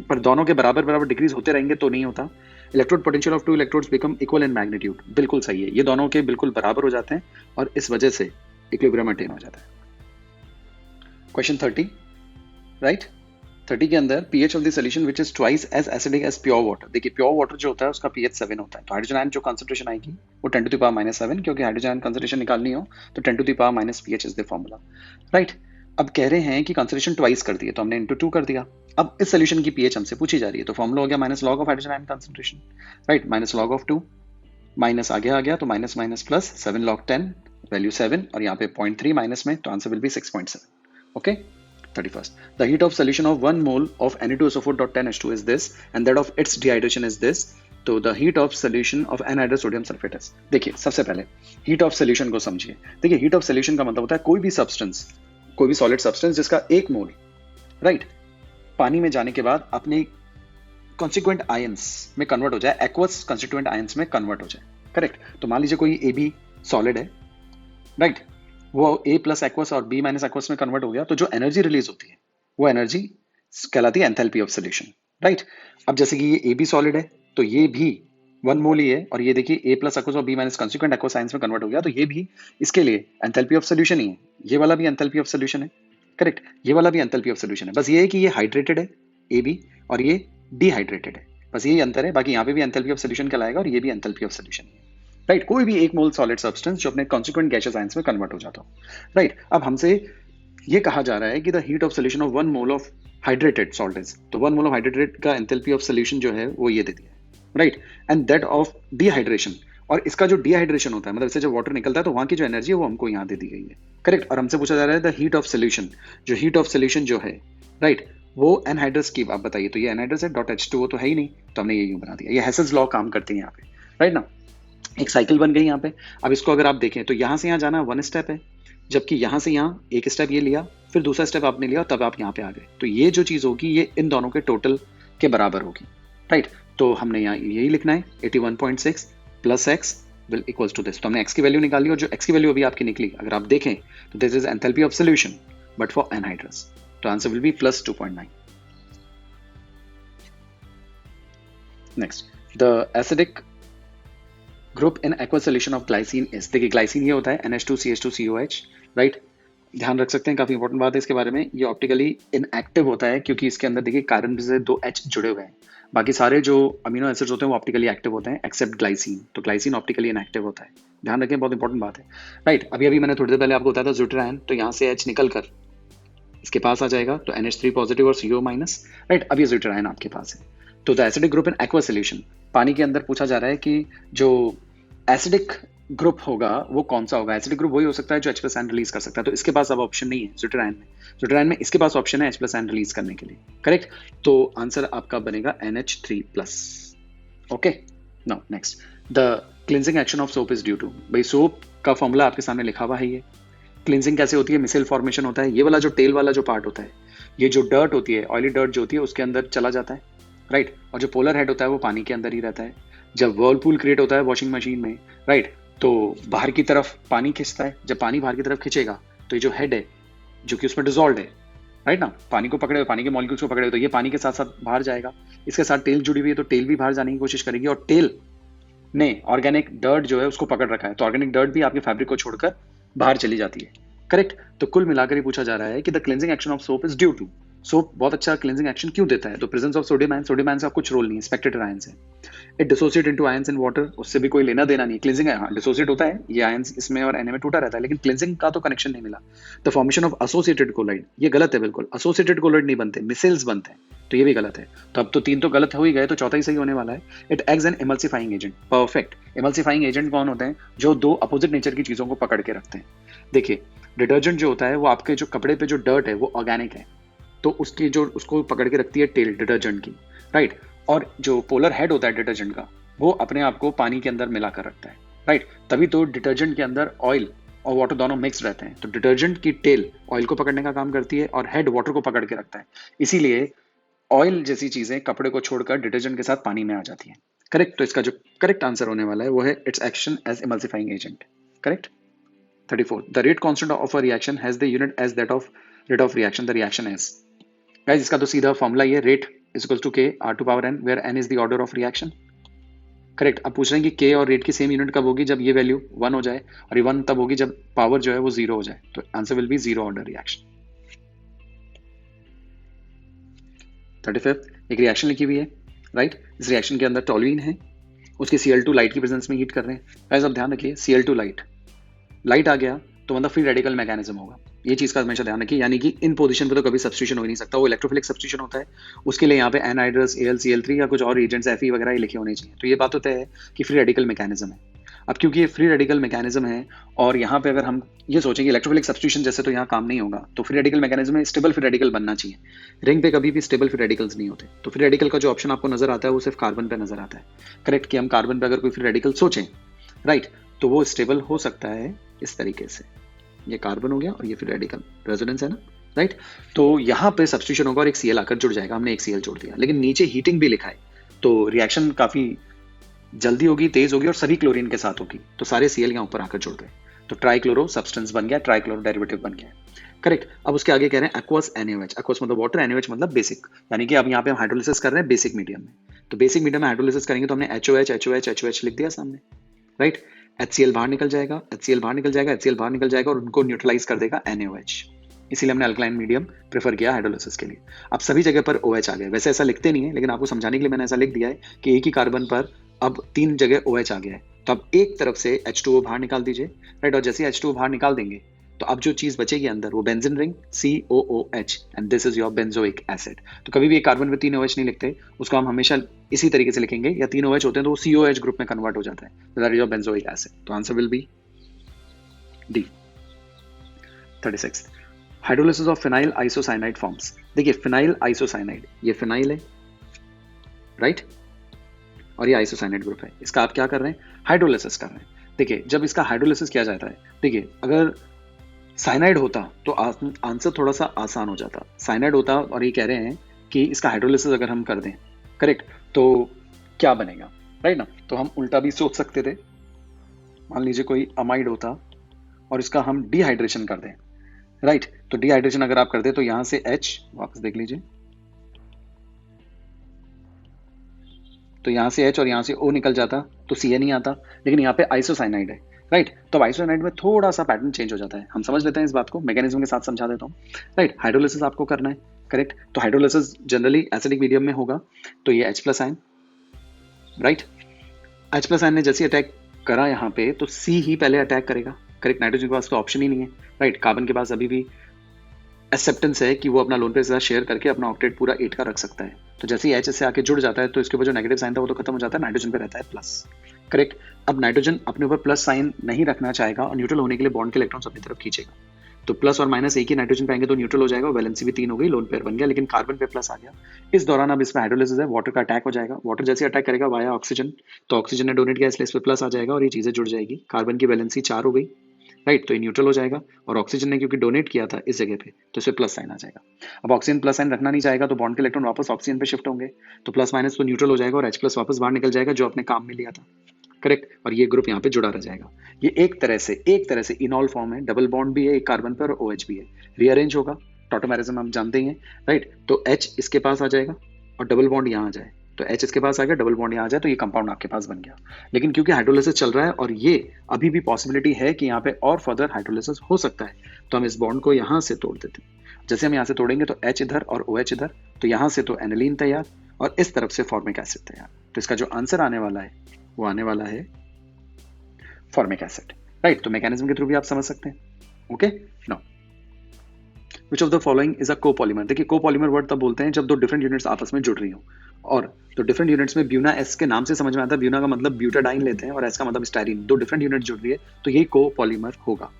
पर दोनों के बराबर बराबर डिक्रीज होते रहेंगे तो नहीं होता। Electrode potential of 2 electrodes become equal in magnitude, बिल्कुल सही है, ये दोनों के बिल्कुल बराबर हो जाते हैं और इस वजह से इक्विलिब्रियम अटेन हो जाता है। Question 30, right. 30 के अंदर pH of the solution which is twice as acidic as pure water. देखिए प्योर वाटर जो होता है उसका पीएच 7 होता है, तो हाइड्रोजन आयन जो कंसंट्रेशन आएगी वो 10 टू द पावर -7, क्योंकि हाइड्रोजन आयन कंसंट्रेशन निकालनी हो तो 10 to the power -pH is the formula, right. अब कह रहे हैं कि कंसंट्रेशन ट्वाइस कर दिए तो हमने इंटू 2 कर दिया। अब इस सोल्यूशन की पीएच हमसे पूछी जा रही है, तो फॉर्मूला हो गया minus log of hydrogen ion concentration, right, minus log of 2, minus आगे आ गया तो minus minus plus 7 log 10, value 7, और यहाँ पे 0.3 माइनस में, तो answer will B 6.7। Okay, 31st, the heat of solution of 1 mole of Na2SO4.10H2 is this and that of its dehydration is this, तो the heat of solution of anhydrous sodium sulfate is। देखिए सबसे पहले heat of solution को समझिए। देखिए heat of solution का मतलब होता है कोई भी सब्सटेंस, कोई भी सॉलिड सब्सटेंस जिसका 1 मोल, राइट, पानी में जाने के बाद अपने कॉन्स्टिट्यूएंट आयंस में कन्वर्ट हो जाए, एक्वस कॉन्स्टिट्यूएंट आयंस में कन्वर्ट हो जाए, करेक्ट। तो मान लीजिए कोई AB सॉलिड है, राइट, वो A प्लस एक्वस और B माइनस एक्वस में कन्वर्ट हो गया, तो जो एनर्जी रिलीज होती है वो एनर्जी कहलाती है एंथैल्पी ऑफ सॉल्यूशन, राइट। अब जैसे कि ये AB सॉलिड है तो ये भी 1 मोल ही है, और ये देखिए A प्लस एक्वस और B minus constituent aqueous ions में कन्वर्ट हो गया, तो ये भी इसके लिए एंथैल्पी ऑफ सॉल्यूशन ही है। ये वाला भी एंथैल्पी ऑफ सॉल्यूशन है, करेक्ट, ये वाला भी एंथैल्पी ऑफ सॉल्यूशन है। बस ये है कि ये हाइड्रेटेड है AB और ये डिहाइड्रेटेड है, बस यही अंतर है। बाकी यहाँ पे भी एंथैल्पी ऑफ सॉल्यूशन कहलाएगा और ये भी एंथैल्पी ऑफ सॉल्यूशन है, राइट। कोई भी 1 मोल सॉलिड सब्सटेंस जो अपने कॉन्सिक्वेंट गैसियस आयंस में कन्वर्ट हो जाता हो, राइट। अब हमसे ये कहा जा रहा है कि the heat of solution of 1 mole of hydrated salt, तो 1 मोल ऑफ हाइड्रेटेड का एंथैल्पी ऑफ सॉल्यूशन जो है वो ये दे दिया है, right, and that of dehydration, और इसका जो डिहाइड्रेशन होता है मतलब इससे जब वाटर निकलता है तो वहां की जो एनर्जी है वो हमको यहाँ दे दी गई है, करेक्ट। और हमसे पूछा जा रहा है द हीट ऑफ सॉल्यूशन, जो हीट ऑफ सॉल्यूशन जो है, राइट, वो एनहाइड्रस की, आप बताइए। तो ये एनहाइड्रस है, डॉट H2O तो है ही नहीं, तो हमने ये यूं बना दिया। ये हेसेस लॉ काम करते हैं यहाँ पे, राइट ना, एक साइकिल बन गई यहाँ पे। अब इसको अगर आप देखें तो यहाँ से यहाँ जाना 1 स्टेप है, जबकि यहाँ से यहाँ एक स्टेप ये लिया, फिर दूसरा स्टेप आपने लिया, तब आप यहाँ पे आ गए। तो ये जो चीज़ होगी ये इन दोनों के टोटल के बराबर होगी, राइट। तो हमने यहाँ यही लिखना है 81.6 plus X will equals to this. तो हमने एक्स की वैल्यू निकाली, और जो एक्स की वैल्यू अभी आपकी निकली, अगर आप देखें तो this is enthalpy of solution but for anhydrous. तो answer will be plus 2.9। Next, the acidic group in aqua solution of glycine is. देखिए ग्लाइसिन ये होता है NH2CH2COH, राइट। ध्यान रख सकते हैं, काफी इंपॉर्टेंट बात है इसके बारे में। ये ऑप्टिकली इनएक्टिव होता है क्योंकि इसके अंदर देखिए कार्बन से 2 H जुड़े हुए हैं। बाकी सारे जो अमीनो एसिड्स होते हैं वो ऑप्टिकली एक्टिव होते हैं एक्सेप्ट ग्लाइसिन। तो ग्लाइसिन ऑप्टिकली इनएक्टिव होता है, ध्यान रखें, बहुत इंपॉर्टेंट बात है, राइट। अभी अभी मैंने थोड़ी देर पहले आपको बताया था ज़्यूटरान, तो यहाँ से H निकल कर इसके पास आ जाएगा, तो NH3 पॉजिटिव और CO माइनस, राइट। अब ये ज़्यूटरान आपके पास है। तो the acidic group in aqua solution, पानी के अंदर पूछा जा रहा है कि जो एसिडिक ग्रुप होगा वो कौन सा होगा। एसिडिक ग्रुप वही हो सकता है जो H+ आयन रिलीज कर सकता है। तो इसके पास अब ऑप्शन नहीं है ज़्यूटरान में इसके पास ऑप्शन है H+ आयन रिलीज करने के लिए, करेक्ट। तो आंसर आपका बनेगा NH3+। Okay, now next, the cleansing action of soap is due to. भाई सोप का फॉर्मूला आपके सामने लिखा हुआ है। ये क्लिनजिंग कैसे होती है, मिसेल फॉर्मेशन होता है। ये वाला जो टेल वाला जो पार्ट होता है, ये जो डर्ट होती है, ऑयली डर्ट जो होती है, उसके अंदर चला जाता है, राइट। और जो पोलर हेड होता है वो पानी के अंदर ही रहता है। जब वर्लपूल क्रिएट होता है वॉशिंग मशीन में, राइट, तो बाहर की तरफ पानी खींचता है। जब पानी बाहर की तरफ खींचेगा तो ये जो हेड है जो कि उसमें डिजोल्व है, राइट ना, पानी को पकड़े हुए, पानी के मॉलिक्यूल्स को पकड़े हुए, तो ये पानी के साथ साथ बाहर जाएगा। इसके साथ टेल जुड़ी हुई है तो टेल भी बाहर जाने की कोशिश करेगी, और टेल ने ऑर्गेनिक डर्ट जो है उसको पकड़ रखा है, तो ऑर्गेनिक डर्ट भी आपके फैब्रिक को छोड़कर बाहर चली जाती है, करेक्ट। तो कुल मिलाकर ही पूछा जा रहा है कि the cleansing action of soap is due to. Soap बहुत अच्छा क्लिनजिंग एक्शन क्यों देता है, तो presence of sodium ion. Sodium ion का कुछ रोल नहीं है, स्पेक्टेटर आयंस है। It dissociate into ions in water, उससे भी कोई लेना देना नहीं। क्लिनजिंग है, हाँ डिसोसिएट होता है, ये आयंस इसमें और Na में टूटा रहता है, लेकिन क्लिनजिंग का तो कनेक्शन नहीं मिला। The formation of associated colloid, ये गलत है बिल्कुल, एसोसिएटेड कोलाइड नहीं बनते, मिसेल्स बनते हैं, तो ये भी गलत है। तो अब तो 3 तो गलत हो ही गए, तो चौथा ही सही होने वाला है। It acts an emulsifying agent, perfect. Emulsifying agent कौन होते हैं, जो 2 अपोजिट नेचर की चीजों को पकड़ के रखते हैं। देखिए डिटर्जेंट जो होता है वो आपके जो कपड़े पे जो डर्ट है वो ऑर्गेनिक है, तो उसकी जो उसको पकड़ के रखती है टेल डिटर्जेंट की, राइट। और जो पोलर हेड होता है डिटर्जेंट का, वो अपने आप को पानी के अंदर मिला कर रखता है, राइट। तभी तो डिटर्जेंट के अंदर ऑयल और वाटर दोनों मिक्स रहते हैं। तो डिटर्जेंट की टेल ऑयल को पकड़ने का काम करती है और हेड वाटर को पकड़ के रखता है। इसीलिए ऑयल जैसी चीजें कपड़े को छोड़कर डिटर्जेंट के साथ पानी में आ जाती हैं, करेक्ट। तो इसका जो करेक्ट आंसर होने वाला है वो है its action as emulsifying agent, correct. 34, the rate constant of a reaction has the unit as that of rate of reaction the reaction is। guys इसका तो सीधा फॉर्मूला ये, rate is equals to k r⁴n where n is the order of reaction, correct. अब पूछ रहे हैं कि k और रेट की सेम यूनिट कब होगी, जब ये वैल्यू 1 हो जाए, और ये 1 तब होगी जब पावर जो है वो 0 हो जाए। तो answer will B 0 order reaction. 35, एक रिएक्शन लिखी हुई है, राइट। इस रिएक्शन के अंदर टॉल्यूइन है, उसके Cl2 लाइट की प्रेजेंस में हीट कर रहे हैं। गाइस अब ध्यान रखिए, Cl2 लाइट आ गया तो मतलब फ्री रेडिकल मैकेनिज्म होगा, ये चीज का हमेशा ध्यान रखिए। यानी कि इन पोजीशन पे तो कभी सब्स्टिट्यूशन हो ही नहीं सकता, वो इलेक्ट्रोफिलिक सब्स्टिट्यूशन होता है। उसके लिए यहाँ पे एनहाइड्रस, AlCl3 या कुछ और एजेंट्स Fe वगैरह ही लिखे होने चाहिए। तो ये बात होता है कि फ्री रेडिकल मैकेनिज्म है। अब क्योंकि ये फ्री रेडिकल मैकेनिज्म है, और यहाँ पे अगर हम ये सोचें कि इलेक्ट्रोफिलिक सब्स्टिट्यूशन जैसे तो यहाँ काम नहीं होगा, तो फ्री रेडिकल मैकेनिज्म में स्टेबल फ्री रेडिकल बनना चाहिए। रिंग पे कभी भी स्टेबल फ्री रेडिकल्स नहीं होते। तो फ्री रेडिकल का जो ऑप्शन आपको नजर आता है वो सिर्फ कार्बन पे नजर आता है, करेक्ट। कि हम कार्बन पे अगर कोई फ्री रेडिकल सोचें, राइट, तो वो स्टेबल हो सकता है इस तरीके से। ये कार्बन हो गया और ये फिर रेडिकल रेजोनेंस है ना, राइट। तो यहाँ पे सब्स्टिट्यूशन होगा और एक Cl आकर जुड़ जाएगा, हमने एक Cl जोड़ दिया, लेकिन नीचे हीटिंग भी लिखा है, तो रिएक्शन काफी जल्दी होगी, तेज होगी और सभी क्लोरीन के साथ होगी। तो सारे Cl यहाँ ऊपर आकर जुड़ गए, तो ट्राइक्लोरो सब्सटेंस बन गया, ट्राइक्लोरो डेरिवेटिव बन गया, करेक्ट। अब उसके आगे कह रहे हैं एक्वस NaOH। एक्वस मतलब वाटर, NaOH मतलब बेसिक, यानी कि अब यहाँ पे हम हाइड्रोलिसिस कर रहे हैं बेसिक मीडियम में। तो बेसिक मीडियम में हाइड्रोलिसिस करेंगे तो हमने HOH लिख दिया सामने, राइट। HCl बाहर निकल जाएगा, HCl बाहर निकल जाएगा, HCl बाहर निकल जाएगा और उनको न्यूट्रलाइज कर देगा NaOH। इसीलिए हमने अल्कलाइन मीडियम प्रेफर किया हाइड्रोलिसिस के लिए। अब सभी जगह पर OH आ गया, वैसे ऐसा लिखते नहीं है, लेकिन आपको समझाने के लिए मैंने ऐसा लिख दिया है कि एक ही कार्बन पर अब 3 जगह OH आ गया है। तो अब एक तरफ से H2O बाहर निकाल दीजिए, राइट। और जैसे H2O बाहर निकाल देंगे तो अब जो चीज बचेगी अंदर वो benzene ring COOH, and this is your benzoic acid. तो कभी भी एक कार्बन में 3 OH नहीं लिखते, उसको हम हमेशा इसी तरीके से लिखेंगे, या 3 OH होते हैं तो वो COH ग्रुप में कन्वर्ट हो जाता है, that is your benzoic acid. तो answer will be D. 36, hydrolysis of phenyl isocyanide forms. देखिए फिनाइल आइसोसाइनाइड, ये फिनाइल है, राइट। और ये आइसोसाइनाइड ग्रुप है। इसका आप क्या कर रहे हैं, हाइड्रोलिसिस कर रहे हैं। देखिए जब इसका हाइड्रोलिसिस किया जाता है, देखिए अगर साइनाइड होता तो आंसर थोड़ा सा आसान हो जाता। साइनाइड होता और ये कह रहे हैं कि इसका हाइड्रोलिसिस अगर हम कर दें, करेक्ट, तो क्या बनेगा, राइट ना। तो हम उल्टा भी सोच सकते थे। मान लीजिए कोई अमाइड होता और इसका हम डिहाइड्रेशन कर दें, राइट। तो डिहाइड्रेशन अगर आप कर दें तो यहां से H वापस देख लीजिए, तो यहाँ से H और यहाँ से O निकल जाता तो Ca नहीं आता, लेकिन यहाँ पे आइसोसाइनाइड है, राइट। तो आइसोसाइनाइड में थोड़ा सा पैटर्न चेंज हो जाता है। हम समझ लेते हैं इस बात को, मैकेनिज्म के साथ समझा देता हूँ, राइट। हाइड्रोलिसिस आपको करना है, करेक्ट। तो हाइड्रोलिसिस जनरली एसिडिक मीडियम में होगा, तो ये H plus ion, right. H plus ion ने जैसे अटैक करा यहाँ पे तो C ही पहले अटैक करेगा, करेक्ट। नाइट्रोजन के पास तो ऑप्शन ही नहीं है, राइट। कार्बन के पास अभी भी एक्सेप्टेंस है कि वो अपना लोन पेयर के साथ शेयर करके अपना ऑक्टेट पूरा 8 का रख सकता है। तो जैसे ही H से आके जुड़ जाता है तो इसके ऊपर जो नेगेटिव साइन था वो तो खत्म हो जाता है, नाइट्रोजन पे रहता है प्लस, करेक्ट। अब नाइट्रोजन अपने ऊपर प्लस साइन नहीं रखना चाहेगा और न्यूट्रल होने के लिए बॉन्ड के इलेक्ट्रॉन्स अपनी तरफ खींचेगा। तो प्लस और माइनस एक ही नाइट्रोजन पे आएंगे तो न्यूट्रल हो जाएगा, वैलेंसी भी 3 हो गई, लोन पेयर बन गया, लेकिन कार्बन पे प्लस आ गया। इस दौरान अब इसमें हाइड्रोलिसिस है, वाटर का अटैक हो जाएगा। वाटर जैसे अटैक करेगा वाया ऑक्सीजन, तो ऑक्सीजन ने डोनेट किया इसलिए इस पे प्लस आ जाएगा और ये चीजें जुड़ जाएगी। कार्बन की वैलेंसी 4 हो गई, राइट। तो ये न्यूट्रल हो जाएगा और ऑक्सीजन ने क्योंकि डोनेट किया था इस जगह पे तो इस पे प्लस साइन आ जाएगा। अब ऑक्सीजन प्लस साइन रखना नहीं चाहेगा तो बॉन्ड के इलेक्ट्रॉन वापस ऑक्सीजन पे शिफ्ट होंगे, तो प्लस माइनस तो न्यूट्रल हो जाएगा और H प्लस वापस बाहर निकल जाएगा जो अपने काम में लिया था, करेक्ट। और ये ग्रुप यहाँ पे जुड़ा रह जाएगा। ये एक तरह से इनॉल फॉर्म है, डबल बॉन्ड भी है एक कार्बन पर और OH भी है। रीअरेंज होगा, टॉटोमेरिज्म हम जानते ही हैं, राइट। तो H इसके पास आ जाएगा और डबल बॉन्ड यहाँ आ जाए, तो H इसके पास आ गया, डबल बॉन्ड यहाँ आ जाए, तो ये कंपाउंड आपके पास बन गया। लेकिन क्योंकि हाइड्रोलिसिस चल रहा है और ये अभी भी पॉसिबिलिटी है कि यहाँ पे और फर्दर हाइड्रोलिसिस हो सकता है, तो हम इस बॉन्ड को यहाँ से तोड़ देते हैं। जैसे हम यहाँ से तोड़ेंगे तो H इधर और OH इधर, तो यहाँ से तो एनिलीन तैयार और इस तरफ से फॉर्मिक एसिड तैयार। तो इसका जो आंसर आने वाला है वो आने वाला है फॉर्मिक एसिड, राइट। तो मैकेनिज्म के थ्रू भी आप समझ सकते हैं, okay. Now which of the following is a copolymer. देखिए कोपॉलीमर वर्ड तब बोलते हैं जब दो डिफरेंट यूनिट्स आपस में जुड़ रही हो, और तो डिफरेंट यूनिट्स में ब्यूना एस के नाम से समझ में आता है, ब्यूना का मतलब ब्यूटाडाइन लेते हैं और एस का मतलब स्टाइरिन। दो डिफरेंट यूनिट जुड़ रही है तो यही कोपॉलीमर होगा,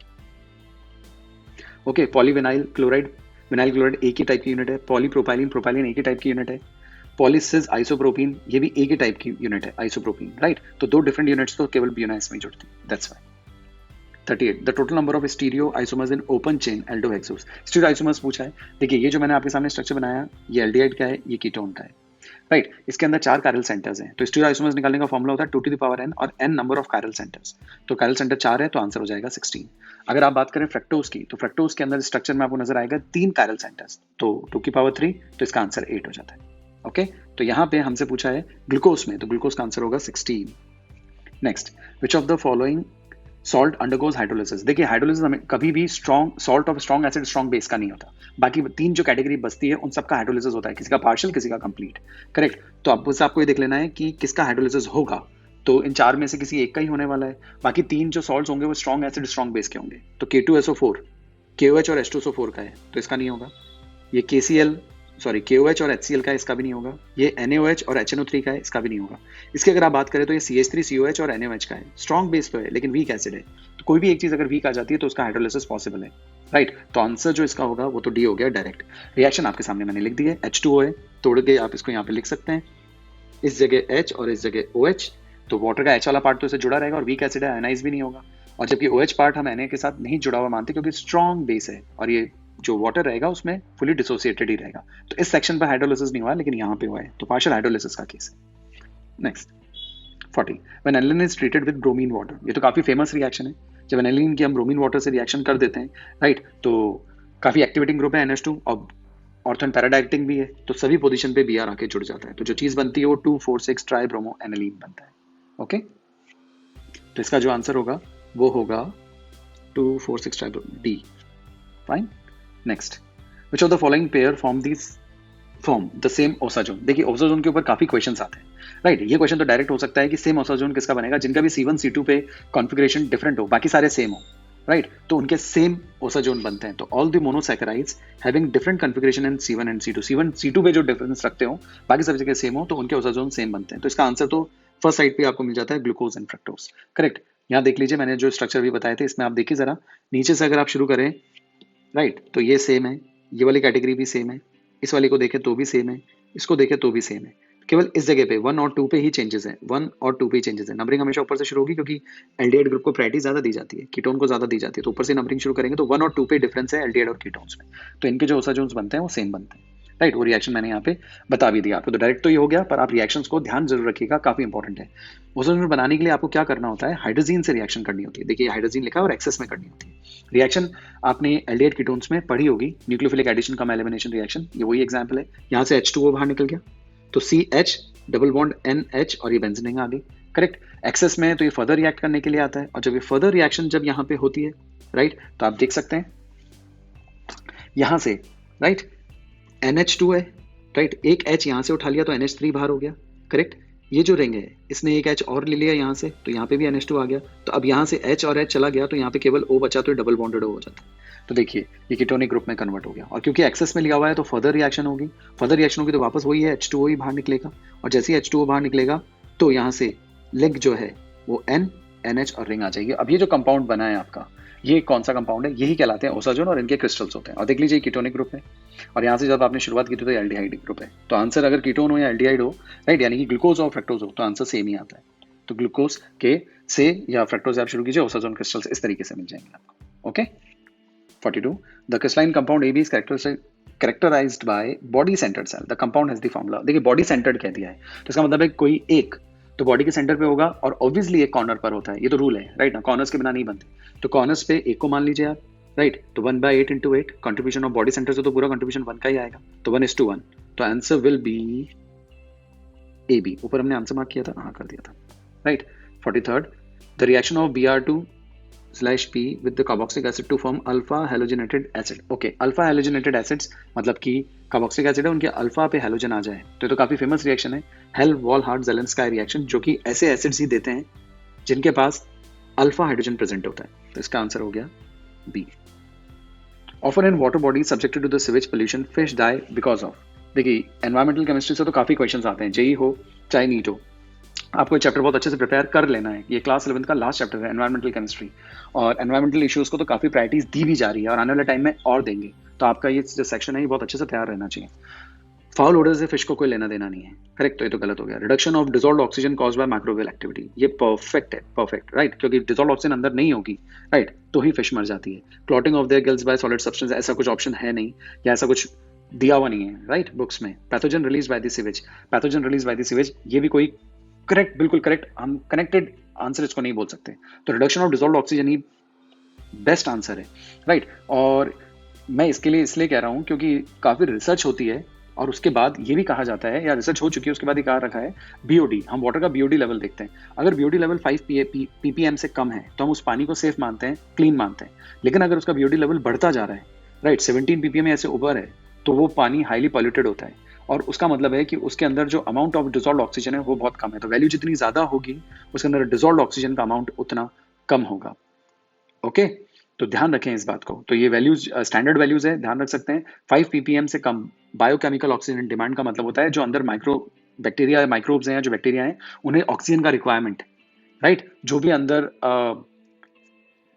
okay. Polyvinyl chloride, vinyl chloride एक ही टाइप की यूनिट है। पॉलीप्रोपाइलिन, प्रोपाइलिन एक ही टाइप की यूनिट है। पॉलिसिस आइसोप्रोपीन ये भी एक ही टाइप की यूनिट है, आइसोप्रोपीन, राइट। तो दो डिफरेंट यूनिट्स तो केवल ब्यूना एस में जुड़ती है, that's why. 38 the total number of stereo isomers in open chain aldohexoses. Stereo isomers पूछा है। देखिए ये जो मैंने आपके सामने स्ट्रक्चर बनाया ये एल्डिहाइड का है, ये कीटोन का है, राइट। इसके अंदर 4 कायरल सेंटर्स हैं, तो स्टीरियो आइसोमर्स निकालने का फॉर्मूला होता है 2 टू द पावर n और n number of chiral centres. तो कायरल सेंटर 4 है तो आंसर हो जाएगा 16। अगर आप बात करें फ्रक्टोज की तो फ्रक्टोज के अंदर स्ट्रक्चर में आपको नजर आएगा 3 कायरल सेंटर्स, तो 2 की पावर 3, तो इसका आंसर 8 हो जाता है, ओके। तो यहाँ पे हमसे पूछा है ग्लूकोज में, तो ग्लूकोज का आंसर होगा 16। Next, which of the following salt undergoes hydrolysis. देखिए हाइड्रोलिसिस हमें कभी भी strong salt of strong acid strong base का नहीं होता। बाकी 3 जो कैटेगरी बचती है उन सबका हाइड्रोलिसिस होता है, किसी का पार्शियल किसी का कंप्लीट, करेक्ट। तो अब बस आपको ये देख लेना है कि किसका हाइड्रोलिसिस होगा, तो इन 4 में से किसी एक का ही होने वाला है। बाकी 3 जो सॉल्ट्स होंगे वो स्ट्रॉन्ग एसिड स्ट्रॉन्ग बेस के होंगे, तो K2SO4 KOH और H2SO4 का है तो इसका नहीं होगा। ये KOH और HCl का है, इसका भी नहीं होगा। ये NaOH और HNO3 का है, इसका भी नहीं होगा। इसकी अगर आप बात करें तो ये CH3COH और NaOH का है, स्ट्रॉन्ग बेस तो है लेकिन वीक एसिड है। तो कोई भी एक चीज अगर वीक आ जाती है तो उसका हाइड्रोलिसिस पॉसिबल है, राइट। तो आंसर जो इसका होगा वो तो डी हो गया डायरेक्ट। रिएक्शन आपके सामने मैंने लिख दी है, H2O है, तोड़ के आप इसको यहाँ पे लिख सकते हैं, इस जगह H और इस जगह OH। तो वाटर का H वाला पार्ट तो इसे जुड़ा रहेगा और वीक एसिड है, आयनाइज भी नहीं होगा। और जबकि OH पार्ट हम Na के साथ नहीं जुड़ा हुआ मानते क्योंकि स्ट्रॉन्ग बेस है और ये जो वाटर रहेगा उसमें फुली डिसोसिएटेड ही रहेगा। तो इस सेक्शन पर हाइड्रोलिसिस नहीं हुआ लेकिन यहाँ पे हुआ है, तो पार्शियल हाइड्रोलिसिस का केस है। Next 40 when aniline is treated with bromine water. ये तो काफी फेमस रिएक्शन है, जब एनिलीन की हम ब्रोमीन वाटर से रिएक्शन कर देते हैं, राइट। तो काफी एक्टिवेटिंग ग्रुप है NH2 और ऑर्थोन पैराडाइरेक्टिंग भी है, तो सभी पोजीशन पे Br आके जुड़ जाता है, तो जो चीज बनती है वो 2,4,6 ट्राई ब्रोमो एनिलीन बनता है, ओके। तो इसका जो आंसर होगा वो होगा 2,4,6 try D, fine. Next, which of the following pair form the same osazone. देखिए ओसाजोन के ऊपर काफी क्वेश्चंस आते हैं, राइट। ये क्वेश्चन तो डायरेक्ट हो सकता है कि सेम ओसाजोन किसका बनेगा, जिनका भी C1 C2 पे कॉन्फ़िगरेशन डिफरेंट हो, बाकी सारे सेम हो, राइट। तो उनके सेम ओसाजोन बनते हैं। तो all the monosaccharides having different configuration in C1 and C2, C1 C2 पे जो डिफरेंस रखते हो बाकी सब जगह सेम हो तो उनके ओसाजोन सेम बनते हैं। तो इसका आंसर तो फर्स्ट साइड पे आपको मिल जाता है, ग्लूकोज एंड फ्रक्टोज, करेक्ट। यहाँ देख लीजिए मैंने जो स्ट्रक्चर भी बताए थे इसमें आप देखिए जरा, नीचे से अगर आप शुरू करें, राइट, तो ये सेम है, ये वाली कैटेगरी भी सेम है, इस वाली को देखें तो भी सेम है, इसको देखें तो भी सेम है। केवल इस जगह पे 1 और 2 पे ही चेंजेस है, 1 और 2 पे ही चेंजेस है। नंबरिंग हमेशा ऊपर से शुरू होगी क्योंकि एल्डिहाइड ग्रुप को प्रायोरिटी ज्यादा दी जाती है, कीटोन को ज्यादा दी जाती है, तो ऊपर से नंबरिंग शुरू करेंगे तो 1 और 2 पे डिफरेंस है एल्डिहाइड और कीटोन्स में, तो इनके जो ओसाजोन्स बनते हैं वो सेम बनते हैं, राइट। वो रिएक्शन मैंने यहाँ पे बता भी दिया आपको, तो डायरेक्ट तो ये हो गया, पर आप रिएक्शंस को ध्यान जरूर रखिएगा, काफी इंपॉर्टेंट है। ओजोन बनाने के लिए आपको क्या करना होता है, हाइड्रोजीन से रिएक्शन करनी होती है। देखिए हाइड्रोजीन लिखा है और एक्सेस में करनी होती है रिएक्शन। आपने एल्डिहाइड कीटोन्स में पढ़ी होगी, न्यूक्लियोफिलिक एडिशन कम एलिमिनेशन रिएक्शन, ये वही एग्जांपल है। यहाँ से H2O बाहर निकल गया तो CH डबल बॉन्ड NH और ये बेंजीन रिंग आ गई, करेक्ट। एक्सेस में तो ये फर्दर रिएक्ट करने के लिए आता है, और जब ये फर्दर रिएक्शन जब यहाँ पे होती है, राइट, तो आप देख सकते हैं यहाँ से, राइट, NH2 है, राइट, एक H यहाँ से उठा लिया तो NH3 बाहर हो गया, करेक्ट। ये जो रिंग है इसने एक H और ले लिया यहाँ से, तो यहाँ पे भी NH2 आ गया, तो अब यहाँ से H और H चला गया तो यहाँ पे केवल O बचा, तो डबल बॉन्डेड O हो जाता है। तो देखिए ये कीटोनिक ग्रुप में कन्वर्ट हो गया, और क्योंकि एक्सेस में लिया हुआ है तो फर्दर रिएक्शन होगी, तो वापस वही है H2O ही बाहर निकलेगा, और जैसे ही H2O बाहर निकलेगा तो यहाँ से लिंक जो है वो N NH और रिंग आ जाएगी। अब ये जो कंपाउंड बना है आपका, ये कौन सा कंपाउंड है, यही कहलाते हैं ओसाजोन, और इनके क्रिस्टल्स होते हैं। और देख लीजिए कीटोनिक ग्रुप है, और यहाँ से जब आपने शुरुआत की थी तो एल्डिहाइड ग्रुप है, तो आंसर अगर कीटोन हो या एल्डिहाइड हो, राइट, यानी कि ग्लूकोज और फ्रक्टोज हो, तो आंसर सेम ही आता है। तो ग्लूकोज के से या फ्रक्टोज आप शुरू कीजिए, ओसाजोन क्रिस्टल्स इस तरीके से मिल जाएंगे आपको। Okay, 42, the crystalline compound AB is characterized by body centered cell, the compound has the formula। देखिए बॉडी सेंटर्ड कह दिया है, तो इसका मतलब है कोई एक तो बॉडी के सेंटर पे होगा, और ऑब्वियसली एक कॉर्नर पर होता है, ये तो रूल है, राइट ना, कॉर्नर्स के बिना नहीं बनते, तो कॉर्नर्स पे एक को मान लीजिए आप, राइट, तो 1/8 into 8 contribution of body centre से तो पूरा कंट्रीब्यूशन 1 का ही आएगा, तो 1:1, तो आंसर विल बी AB। ऊपर हमने आंसर मार्क किया था, हाँ कर दिया था, right. 43, the reaction of Br2/P with the carboxylic acid to form alpha halogenated acid। Okay, alpha halogenated acids मतलब कि कार्बोक्सिलिक एसिड है, उनके अल्फा पे हेलोजन आ जाए, तो ये तो काफी फेमस रिएक्शन है, हेल वॉलहार्ट ज़ेलेंस्काई रिएक्शन, जो कि ऐसे एसिड्स ही देते हैं जिनके पास अल्फा हाइड्रोजन प्रेजेंट होता है, तो इसका आंसर हो गया B। Often in water body subjected to the sewage pollution fish die because of. देखिए एनवायरमेंटल केमिस्ट्री से तो काफी क्वेश्चंस आते हैं, जेई हो चाहे नीट हो, आपको ये चैप्टर बहुत अच्छे से प्रिपेयर कर लेना है। ये क्लास 11th का लास्ट चैप्टर है एनवायरमेंटल केमिस्ट्री, और एनवायरमेंटल इश्यूज को तो काफी प्रायोरिटीज दी भी जा रही है, और आने वाले टाइम में और देंगे, तो आपका ये जो सेक्शन है ये बहुत अच्छे से तैयार रहना चाहिए। फाउल ओडर से फिश को कोई लेना देना नहीं है, करेक्ट, तो ये तो गलत हो गया। Reduction of dissolved oxygen caused by microwave activity, ये परफेक्ट है, परफेक्ट, राइट, क्योंकि डिसॉल्व्ड ऑक्सीजन अंदर नहीं होगी, राइट, तो ही फिश मर जाती है। Clotting of their gills bye solid substance, ऐसा कुछ ऑप्शन है नहीं, या ऐसा कुछ दिया हुआ नहीं है, राइट, बुक्स में। Pathogen release by the sewage, pathogen release by the sewage, ये भी कोई करेक्ट, बिल्कुल करेक्ट, हम कनेक्टेड आंसर इसको नहीं बोल सकते, तो reduction of dissolved oxygen he best answer है, राइट। और मैं इसके लिए इसलिए कह रहा हूं क्योंकि काफी रिसर्च होती है, और उसके बाद ये भी कहा जाता है, या रिसर्च हो चुकी है उसके बाद ही कहा रखा है, बीओडी, हम वाटर का बीओडी लेवल देखते हैं, अगर बीओडी लेवल 5 ppm से कम है तो हम उस पानी को सेफ मानते हैं, क्लीन मानते हैं, लेकिन अगर उसका बीओडी लेवल बढ़ता जा रहा है, राइट, 17 ppm ऐसे ऊपर है, तो वो पानी हाईली पॉल्यूटेड होता है, और उसका मतलब है कि उसके अंदर जो अमाउंट ऑफ डिसॉल्व्ड ऑक्सीजन है वो बहुत कम है, तो वैल्यू जितनी ज्यादा होगी उसके अंदर डिसॉल्व्ड ऑक्सीजन का अमाउंट उतना कम होगा। ओके, तो ध्यान रखें इस बात को, तो ये वैल्यूज स्टैंडर्ड वैल्यूज है, ध्यान रख सकते हैं। 5 ppm से कम बायोकेमिकल ऑक्सीजन डिमांड का मतलब होता है जो अंदर माइक्रो बैक्टीरिया माइक्रोब्स हैं, जो बैक्टीरिया हैं उन्हें ऑक्सीजन का रिक्वायरमेंट, राइट, जो भी अंदर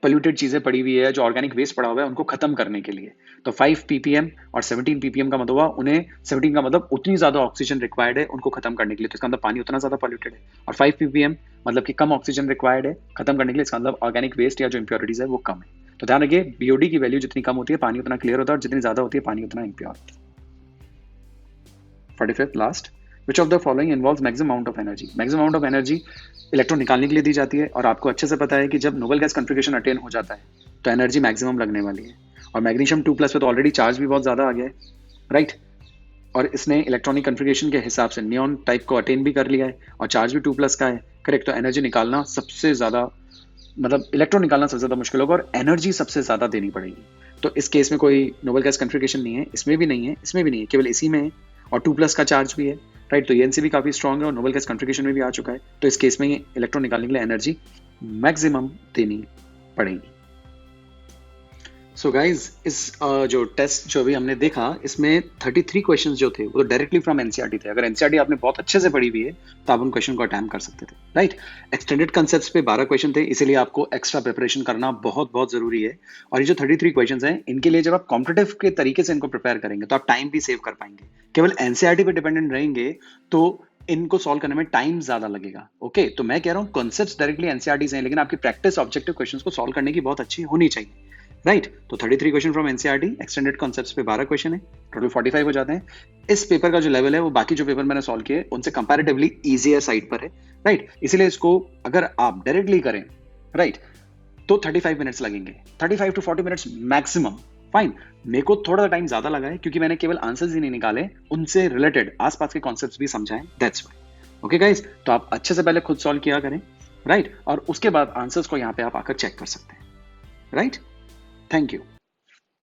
पोल्यूटेड चीजें पड़ी हुई है, जो ऑर्गेनिक वेस्ट पड़ा हुआ है, उनको खत्म करने के लिए। तो 5 ppm और 17 ppm का मतलब हुआ उन्हें, 17 का मतलब उतनी ज्यादा ऑक्सीजन रिक्वायर्ड है उनको खत्म करने के लिए, तो इसका मतलब पानी उतना ज्यादा पोल्यूटेड है, और 5 ppm मतलब कि कम ऑक्सीजन रिक्वायर्ड है खत्म करने के लिए, इसका मतलब ऑर्गेनिक वेस्ट या जो इंप्योरिटीज है वो कम है। तो ध्यान रखिए बीओडी की वैल्यू जितनी कम होती है पानी उतना क्लियर होता है, और जितनी ज्यादा होती है पानी उतना impure. 45 last, which of the following involves maximum amount of energy. Maximum amount of energy electron निकालने के लिए दी जाती है, और आपको अच्छे से पता है कि जब नोबल गैस कॉन्फ़िगरेशन अटेन हो जाता है तो एनर्जी मैक्सिमम लगने वाली है, और मैग्नीशियम 2+ पे तो ऑलरेडी चार्ज भी बहुत ज्यादा आ गया है, राइट, और इसने इलेक्ट्रॉनिक कॉन्फ़िगरेशन के हिसाब से नियॉन टाइप को अटेन भी कर लिया है, और चार्ज भी 2+ का है, करेक्ट, तो एनर्जी निकालना सबसे ज्यादा, मतलब इलेक्ट्रॉन निकालना सबसे ज्यादा मुश्किल होगा, और एनर्जी सबसे ज्यादा देनी पड़ेगी। तो इस केस में कोई नोबल गैस कॉन्फ़िगरेशन नहीं है, इसमें भी नहीं है, इसमें भी नहीं है, केवल इसी में है, और 2+ का चार्ज भी है, राइट, तो एनसी भी काफी स्ट्रॉन्ग है और नोबल गैस कॉन्फ़िगरेशन में भी आ चुका है, तो इस केस में इलेक्ट्रॉन निकालने के लिए एनर्जी मैक्सिमम देनी पड़ेगी। सो गाइज इस जो टेस्ट जो भी हमने देखा इसमें 33 क्वेश्चंस जो थे वो डायरेक्टली फ्रॉम एनसीईआरटी थे। अगर एनसीईआरटी आपने बहुत अच्छे से पढ़ी हुई है तो आप उन क्वेश्चन को अटेम्प्ट कर सकते थे, राइट। एक्सटेंडेड कंसेप्ट्स पे 12 क्वेश्चन थे, इसीलिए आपको एक्स्ट्रा प्रिपरेशन करना बहुत बहुत जरूरी है। और ये जो 33 क्वेश्चन हैं इनके लिए जब आप कॉम्पिटेटिव के तरीके से इनको प्रिपेयर करेंगे तो आप टाइम भी सेव कर पाएंगे। केवल एनसीईआरटी पे डिपेंडेंट रहेंगे तो इनको सॉल्व करने में टाइम ज्यादा लगेगा। ओके, तो मैं कह रहा हूँ कॉन्सेप्ट्स डायरेक्टली एनसीईआरटी से हैं, लेकिन आपकी प्रैक्टिस ऑब्जेक्टिव क्वेश्चंस को सॉल्व करने की बहुत अच्छी होनी चाहिए, राइट। तो 33 question from NCERT, extended concepts पे 12 क्वेश्चन है, टोटल 45 हो जाते हैं। इस पेपर का जो लेवल है वो बाकी जो पेपर मैंने सॉल्व किए उनसे कंपैरेटिवली ईजियर साइड पर है, राइट। इसीलिए इसको अगर आप डायरेक्टली करें, राइट, तो 35 मिनट्स लगेंगे, 35 टू 40 मिनट्स मैक्सिमम। फाइन, मेरे को थोड़ा टाइम ज्यादा लगा है क्योंकि मैंने केवल आंसर्स ही नहीं निकाले, उनसे रिलेटेड आसपास के कॉन्सेप्ट्स भी समझाएं, दैट्स व्हाई। ओके गाइस, तो आप अच्छे से पहले खुद सॉल्व किया करें, राइट, और उसके बाद आंसर्स को यहाँ पे आप आकर चेक कर सकते हैं, राइट। Thank you.